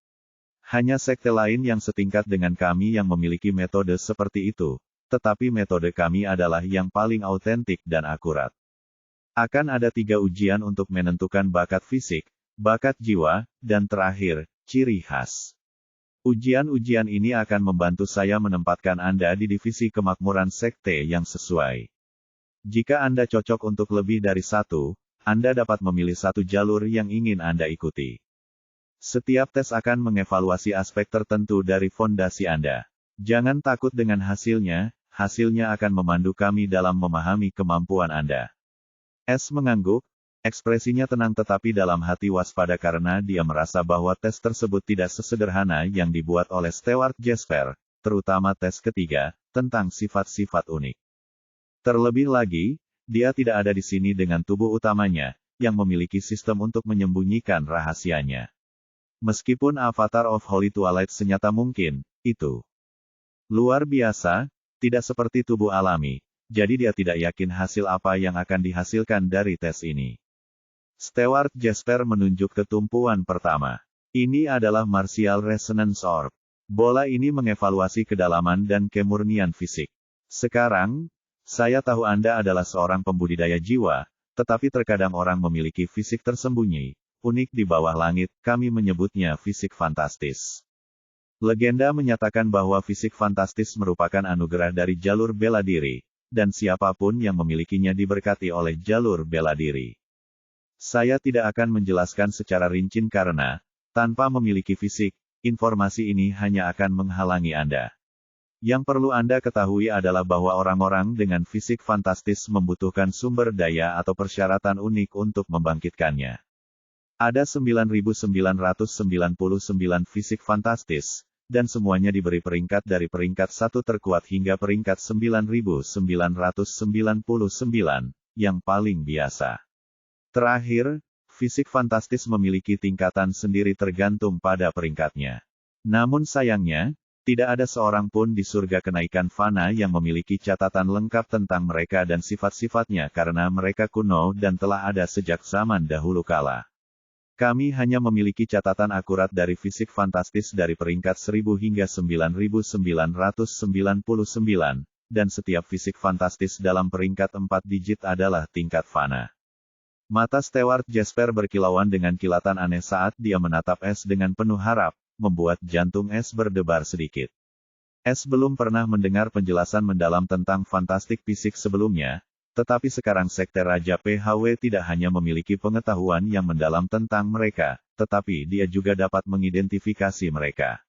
Hanya sekte lain yang setingkat dengan kami yang memiliki metode seperti itu. Tetapi metode kami adalah yang paling autentik dan akurat. Akan ada 3 ujian untuk menentukan bakat fisik, bakat jiwa, dan terakhir, ciri khas. Ujian-ujian ini akan membantu saya menempatkan Anda di divisi kemakmuran sekte yang sesuai. Jika Anda cocok untuk lebih dari 1, Anda dapat memilih 1 jalur yang ingin Anda ikuti. Setiap tes akan mengevaluasi aspek tertentu dari fondasi Anda. Jangan takut dengan hasilnya akan memandu kami dalam memahami kemampuan Anda. S mengangguk, ekspresinya tenang tetapi dalam hati waspada karena dia merasa bahwa tes tersebut tidak sesederhana yang dibuat oleh Steward Jasper, terutama tes ketiga, tentang sifat-sifat unik. Terlebih lagi, dia tidak ada di sini dengan tubuh utamanya, yang memiliki sistem untuk menyembunyikan rahasianya. Meskipun Avatar of Holy Twilight senyata mungkin, itu luar biasa, tidak seperti tubuh alami, jadi dia tidak yakin hasil apa yang akan dihasilkan dari tes ini. Steward Jasper menunjuk ke tumpuan pertama. Ini adalah Martial Resonance Orb. Bola ini mengevaluasi kedalaman dan kemurnian fisik. Sekarang, saya tahu Anda adalah seorang pembudidaya jiwa, tetapi terkadang orang memiliki fisik tersembunyi, unik di bawah langit, kami menyebutnya fisik fantastis. Legenda menyatakan bahwa fisik fantastis merupakan anugerah dari jalur bela diri, dan siapapun yang memilikinya diberkati oleh jalur bela diri. Saya tidak akan menjelaskan secara rinci karena, tanpa memiliki fisik, informasi ini hanya akan menghalangi Anda. Yang perlu Anda ketahui adalah bahwa orang-orang dengan fisik fantastis membutuhkan sumber daya atau persyaratan unik untuk membangkitkannya. Ada 9.999 fisik fantastis, dan semuanya diberi peringkat dari peringkat 1 terkuat hingga peringkat 9.999, yang paling biasa. Terakhir, fisik fantastis memiliki tingkatan sendiri tergantung pada peringkatnya. Namun sayangnya, tidak ada seorang pun di surga kenaikan fana yang memiliki catatan lengkap tentang mereka dan sifat-sifatnya karena mereka kuno dan telah ada sejak zaman dahulu kala. Kami hanya memiliki catatan akurat dari fisik fantastis dari peringkat 1000 hingga 9999, dan setiap fisik fantastis dalam peringkat 4 digit adalah tingkat fana. Mata Stewart Jasper berkilauan dengan kilatan aneh saat dia menatap S dengan penuh harap, membuat jantung S berdebar sedikit. S belum pernah mendengar penjelasan mendalam tentang fantastik fisik sebelumnya, tetapi sekarang Sekte Raja PHW tidak hanya memiliki pengetahuan yang mendalam tentang mereka, tetapi dia juga dapat mengidentifikasi mereka.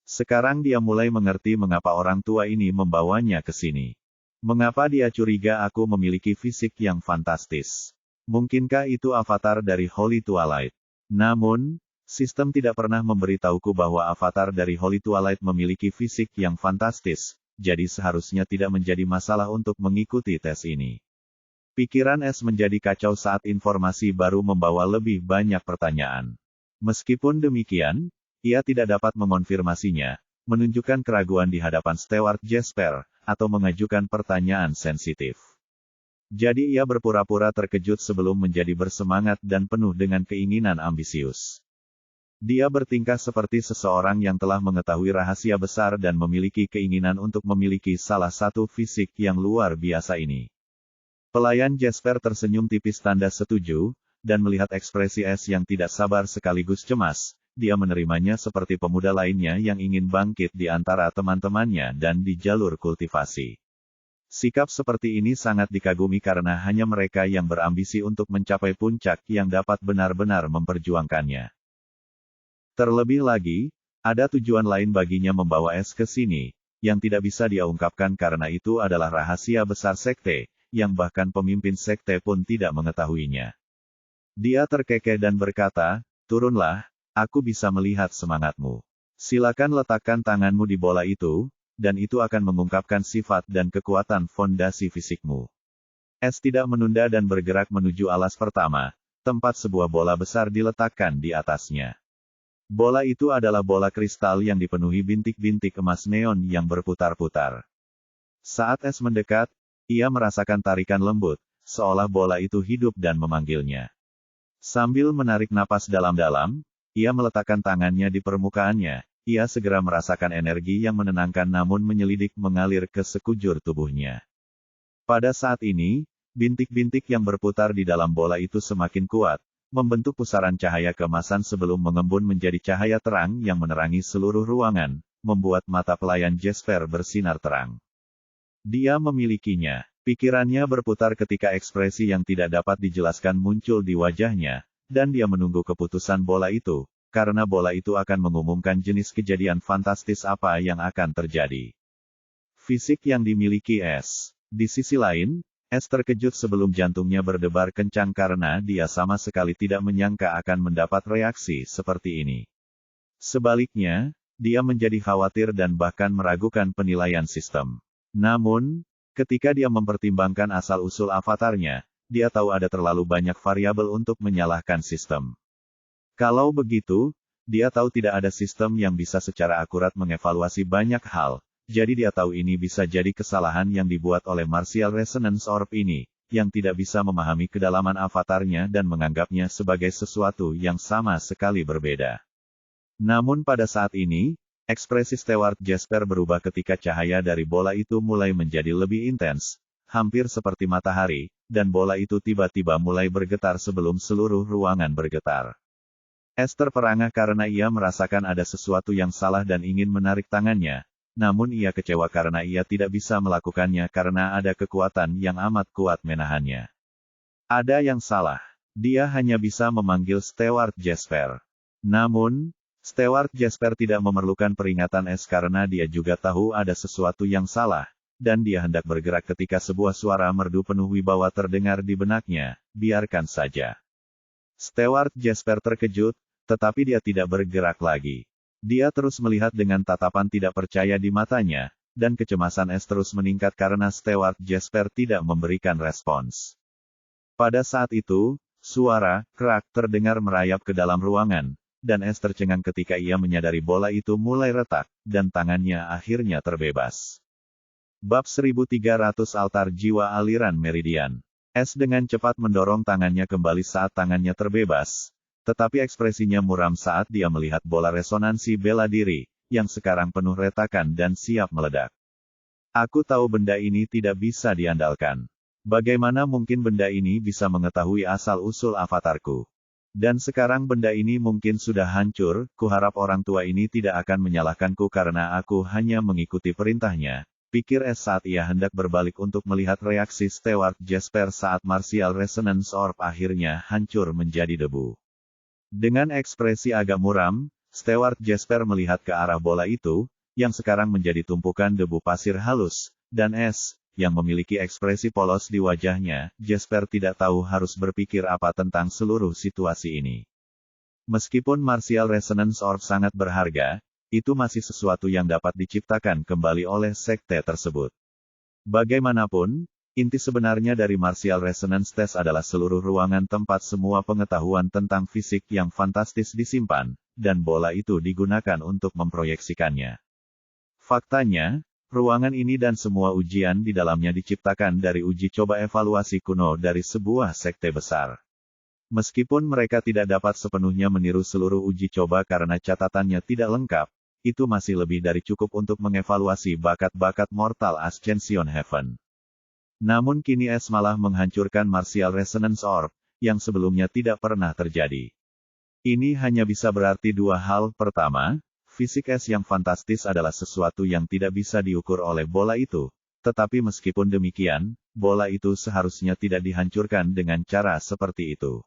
Sekarang dia mulai mengerti mengapa orang tua ini membawanya ke sini. Mengapa dia curiga aku memiliki fisik yang fantastis. Mungkinkah itu avatar dari Holy Twilight? Namun, sistem tidak pernah memberitahuku bahwa avatar dari Holy Twilight memiliki fisik yang fantastis, jadi seharusnya tidak menjadi masalah untuk mengikuti tes ini. Pikiran S menjadi kacau saat informasi baru membawa lebih banyak pertanyaan. Meskipun demikian, ia tidak dapat mengonfirmasinya, menunjukkan keraguan di hadapan Stewart Jasper, atau mengajukan pertanyaan sensitif. Jadi ia berpura-pura terkejut sebelum menjadi bersemangat dan penuh dengan keinginan ambisius. Dia bertingkah seperti seseorang yang telah mengetahui rahasia besar dan memiliki keinginan untuk memiliki salah satu fisik yang luar biasa ini. Pelayan Jasper tersenyum tipis tanda setuju, dan melihat ekspresi S yang tidak sabar sekaligus cemas, dia menerimanya seperti pemuda lainnya yang ingin bangkit di antara teman-temannya dan di jalur kultivasi. Sikap seperti ini sangat dikagumi karena hanya mereka yang berambisi untuk mencapai puncak yang dapat benar-benar memperjuangkannya. Terlebih lagi, ada tujuan lain baginya membawa S ke sini, yang tidak bisa dia ungkapkan karena itu adalah rahasia besar sekte, yang bahkan pemimpin sekte pun tidak mengetahuinya. Dia terkekeh dan berkata, "Turunlah, aku bisa melihat semangatmu. Silakan letakkan tanganmu di bola itu, dan itu akan mengungkapkan sifat dan kekuatan fondasi fisikmu." S tidak menunda dan bergerak menuju alas pertama, tempat sebuah bola besar diletakkan di atasnya. Bola itu adalah bola kristal yang dipenuhi bintik-bintik emas neon yang berputar-putar. Saat S mendekat, ia merasakan tarikan lembut, seolah bola itu hidup dan memanggilnya. Sambil menarik napas dalam-dalam, ia meletakkan tangannya di permukaannya. Ia segera merasakan energi yang menenangkan namun menyelidik mengalir ke sekujur tubuhnya. Pada saat ini, bintik-bintik yang berputar di dalam bola itu semakin kuat, membentuk pusaran cahaya keemasan sebelum mengembun menjadi cahaya terang yang menerangi seluruh ruangan, membuat mata pelayan Jasper bersinar terang. Dia memilikinya. Pikirannya berputar ketika ekspresi yang tidak dapat dijelaskan muncul di wajahnya, dan dia menunggu keputusan bola itu. Karena bola itu akan mengumumkan jenis kejadian fantastis apa yang akan terjadi. Fisik yang dimiliki S. Di sisi lain, S terkejut sebelum jantungnya berdebar kencang karena dia sama sekali tidak menyangka akan mendapat reaksi seperti ini. Sebaliknya, dia menjadi khawatir dan bahkan meragukan penilaian sistem. Namun, ketika dia mempertimbangkan asal-usul avatarnya, dia tahu ada terlalu banyak variabel untuk menyalahkan sistem. Kalau begitu, dia tahu tidak ada sistem yang bisa secara akurat mengevaluasi banyak hal, jadi dia tahu ini bisa jadi kesalahan yang dibuat oleh Martial Resonance Orb ini, yang tidak bisa memahami kedalaman avatarnya dan menganggapnya sebagai sesuatu yang sama sekali berbeda. Namun pada saat ini, ekspresi Stewart Jasper berubah ketika cahaya dari bola itu mulai menjadi lebih intens, hampir seperti matahari, dan bola itu tiba-tiba mulai bergetar sebelum seluruh ruangan bergetar. S terperangah karena ia merasakan ada sesuatu yang salah dan ingin menarik tangannya, namun ia kecewa karena ia tidak bisa melakukannya karena ada kekuatan yang amat kuat menahannya. Ada yang salah. Dia hanya bisa memanggil Stewart Jasper. Namun, Stewart Jasper tidak memerlukan peringatan S karena dia juga tahu ada sesuatu yang salah, dan dia hendak bergerak ketika sebuah suara merdu penuh wibawa terdengar di benaknya, "Biarkan saja." Stewart Jasper terkejut, tetapi dia tidak bergerak lagi. Dia terus melihat dengan tatapan tidak percaya di matanya, dan kecemasan S terus meningkat karena Stewart Jasper tidak memberikan respons. Pada saat itu, suara "krak" terdengar merayap ke dalam ruangan, dan S tercengang ketika ia menyadari bola itu mulai retak, dan tangannya akhirnya terbebas. Bab 1300 Altar Jiwa Aliran Meridian. S dengan cepat mendorong tangannya kembali saat tangannya terbebas, Tetapi ekspresinya muram saat dia melihat bola resonansi bela diri, yang sekarang penuh retakan dan siap meledak. Aku tahu benda ini tidak bisa diandalkan. Bagaimana mungkin benda ini bisa mengetahui asal-usul avatarku? Dan sekarang benda ini mungkin sudah hancur, kuharap orang tua ini tidak akan menyalahkanku karena aku hanya mengikuti perintahnya. Pikir S saat ia hendak berbalik untuk melihat reaksi Steward Jasper saat Martial Resonance Orb akhirnya hancur menjadi debu. Dengan ekspresi agak muram, Steward Jasper melihat ke arah bola itu, yang sekarang menjadi tumpukan debu pasir halus, dan S, yang memiliki ekspresi polos di wajahnya. Jasper tidak tahu harus berpikir apa tentang seluruh situasi ini. Meskipun Martial Resonance Orb sangat berharga, itu masih sesuatu yang dapat diciptakan kembali oleh sekte tersebut. Bagaimanapun, inti sebenarnya dari Martial Resonance Test adalah seluruh ruangan tempat semua pengetahuan tentang fisik yang fantastis disimpan, dan bola itu digunakan untuk memproyeksikannya. Faktanya, ruangan ini dan semua ujian di dalamnya diciptakan dari uji coba evaluasi kuno dari sebuah sekte besar. Meskipun mereka tidak dapat sepenuhnya meniru seluruh uji coba karena catatannya tidak lengkap, itu masih lebih dari cukup untuk mengevaluasi bakat-bakat mortal Ascension Heaven. Namun kini S malah menghancurkan Martial Resonance Orb, yang sebelumnya tidak pernah terjadi. Ini hanya bisa berarti dua hal. Pertama, fisik S yang fantastis adalah sesuatu yang tidak bisa diukur oleh bola itu, tetapi meskipun demikian, bola itu seharusnya tidak dihancurkan dengan cara seperti itu.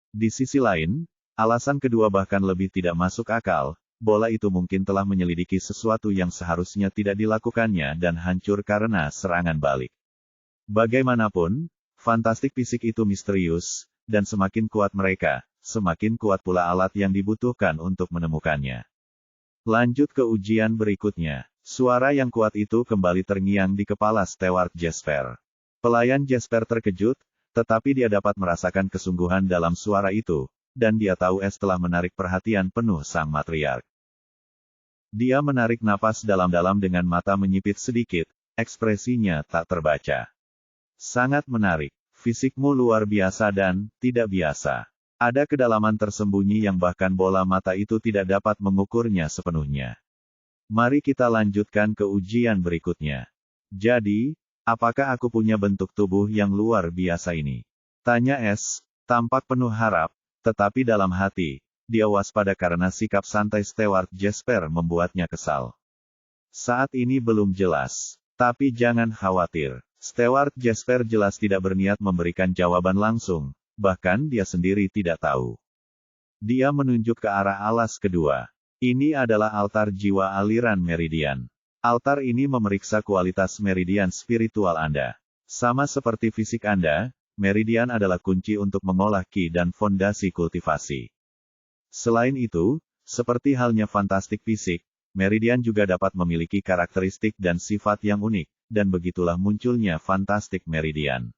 Di sisi lain, alasan kedua bahkan lebih tidak masuk akal, bola itu mungkin telah menyelidiki sesuatu yang seharusnya tidak dilakukannya dan hancur karena serangan balik. Bagaimanapun, fantastik fisik itu misterius, dan semakin kuat mereka, semakin kuat pula alat yang dibutuhkan untuk menemukannya. Lanjut ke ujian berikutnya. Suara yang kuat itu kembali terngiang di kepala Steward Jasper. Pelayan Jasper terkejut, tetapi dia dapat merasakan kesungguhan dalam suara itu, dan dia tahu S telah menarik perhatian penuh sang matriark. Dia menarik napas dalam-dalam dengan mata menyipit sedikit, ekspresinya tak terbaca. Sangat menarik, fisikmu luar biasa dan tidak biasa. Ada kedalaman tersembunyi yang bahkan bola mata itu tidak dapat mengukurnya sepenuhnya. Mari kita lanjutkan ke ujian berikutnya. Jadi, apakah aku punya bentuk tubuh yang luar biasa ini? Tanya S, tampak penuh harap, tetapi dalam hati, dia waspada karena sikap santai Steward Jasper membuatnya kesal. Saat ini belum jelas, tapi jangan khawatir. Steward Jasper jelas tidak berniat memberikan jawaban langsung. Bahkan dia sendiri tidak tahu. Dia menunjuk ke arah alas kedua. Ini adalah altar jiwa aliran meridian. Altar ini memeriksa kualitas meridian spiritual Anda. Sama seperti fisik Anda, meridian adalah kunci untuk mengolah ki dan fondasi kultivasi. Selain itu, seperti halnya fantastik fisik, meridian juga dapat memiliki karakteristik dan sifat yang unik, dan begitulah munculnya fantastik meridian.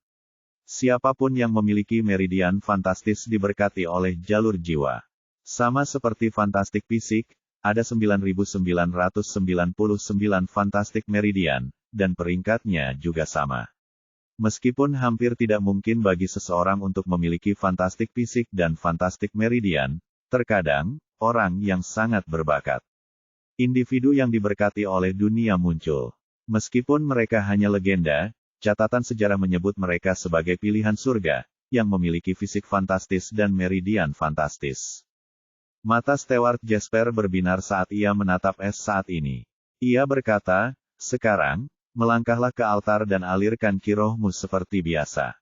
Siapapun yang memiliki meridian fantastis diberkati oleh jalur jiwa. Sama seperti fantastik fisik, ada 9.999 fantastik meridian, dan peringkatnya juga sama. Meskipun hampir tidak mungkin bagi seseorang untuk memiliki fantastik fisik dan fantastik meridian, terkadang, orang yang sangat berbakat. Individu yang diberkati oleh dunia muncul. Meskipun mereka hanya legenda, catatan sejarah menyebut mereka sebagai pilihan surga, yang memiliki fisik fantastis dan meridian fantastis. Mata Steward Jasper berbinar saat ia menatap S saat ini. Ia berkata, sekarang, melangkahlah ke altar dan alirkan ki rohmu seperti biasa.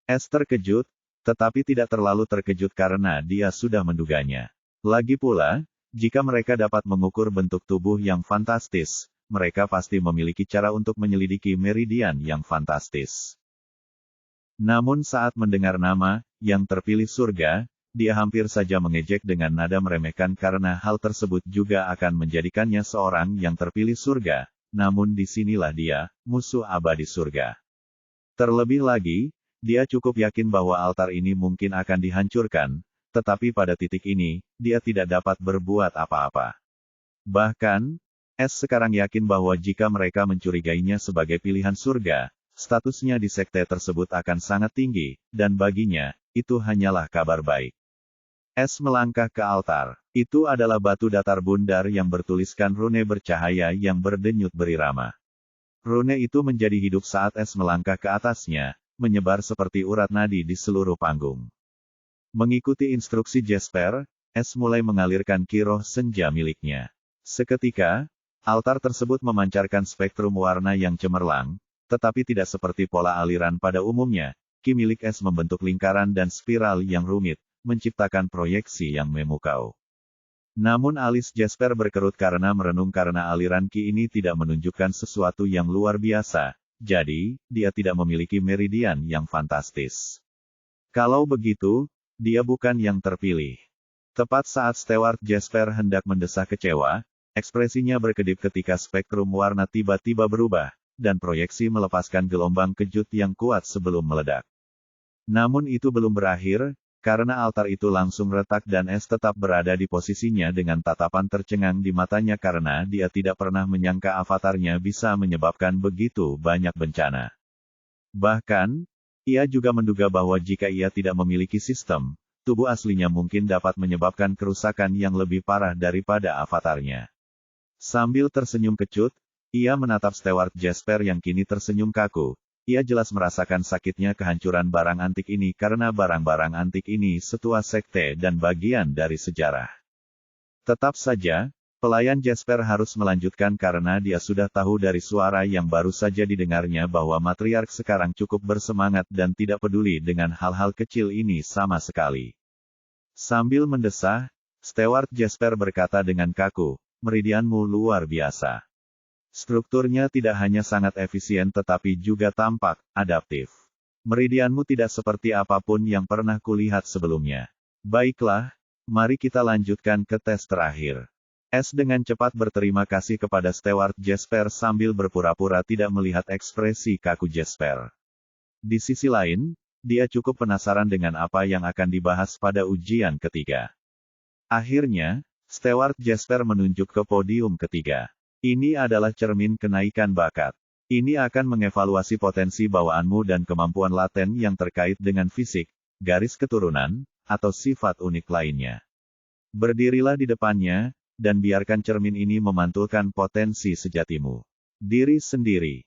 S terkejut, tetapi tidak terlalu terkejut karena dia sudah menduganya. Lagi pula, jika mereka dapat mengukur bentuk tubuh yang fantastis, mereka pasti memiliki cara untuk menyelidiki meridian yang fantastis. Namun saat mendengar nama, yang terpilih surga, dia hampir saja mengejek dengan nada meremehkan karena hal tersebut juga akan menjadikannya seorang yang terpilih surga, namun disinilah dia, musuh abadi surga. Terlebih lagi, dia cukup yakin bahwa altar ini mungkin akan dihancurkan, tetapi pada titik ini, dia tidak dapat berbuat apa-apa. Bahkan, S sekarang yakin bahwa jika mereka mencurigainya sebagai pilihan surga, statusnya di sekte tersebut akan sangat tinggi, dan baginya, itu hanyalah kabar baik. Es melangkah ke altar. Itu adalah batu datar bundar yang bertuliskan rune bercahaya yang berdenyut berirama. Rune itu menjadi hidup saat es melangkah ke atasnya, menyebar seperti urat nadi di seluruh panggung. Mengikuti instruksi Jesper, es mulai mengalirkan kiroh senja miliknya. Seketika, altar tersebut memancarkan spektrum warna yang cemerlang, tetapi tidak seperti pola aliran pada umumnya. Ki milik es membentuk lingkaran dan spiral yang rumit, menciptakan proyeksi yang memukau. Namun alis Jesper berkerut karena merenung karena aliran ki ini tidak menunjukkan sesuatu yang luar biasa, jadi, dia tidak memiliki meridian yang fantastis. Kalau begitu, dia bukan yang terpilih. Tepat saat Steward Jesper hendak mendesah kecewa, ekspresinya berkedip ketika spektrum warna tiba-tiba berubah, dan proyeksi melepaskan gelombang kejut yang kuat sebelum meledak. Namun itu belum berakhir, karena altar itu langsung retak dan es tetap berada di posisinya dengan tatapan tercengang di matanya karena dia tidak pernah menyangka avatarnya bisa menyebabkan begitu banyak bencana. Bahkan, ia juga menduga bahwa jika ia tidak memiliki sistem, tubuh aslinya mungkin dapat menyebabkan kerusakan yang lebih parah daripada avatarnya. Sambil tersenyum kecut, ia menatap Steward Jesper yang kini tersenyum kaku. Ia jelas merasakan sakitnya kehancuran barang antik ini karena barang-barang antik ini setua sekte dan bagian dari sejarah. Tetap saja, pelayan Jesper harus melanjutkan karena dia sudah tahu dari suara yang baru saja didengarnya bahwa matriark sekarang cukup bersemangat dan tidak peduli dengan hal-hal kecil ini sama sekali. Sambil mendesah, Steward Jesper berkata dengan kaku, "Meridianmu luar biasa. Strukturnya tidak hanya sangat efisien tetapi juga tampak adaptif. Meridianmu tidak seperti apapun yang pernah kulihat sebelumnya. Baiklah, mari kita lanjutkan ke tes terakhir." Es dengan cepat berterima kasih kepada Steward Jesper sambil berpura-pura tidak melihat ekspresi kaku Jesper. Di sisi lain, dia cukup penasaran dengan apa yang akan dibahas pada ujian ketiga. Akhirnya, Steward Jesper menunjuk ke podium ketiga. Ini adalah cermin kenaikan bakat. Ini akan mengevaluasi potensi bawaanmu dan kemampuan laten yang terkait dengan fisik, garis keturunan, atau sifat unik lainnya. Berdirilah di depannya, dan biarkan cermin ini memantulkan potensi sejatimu. Diri sendiri.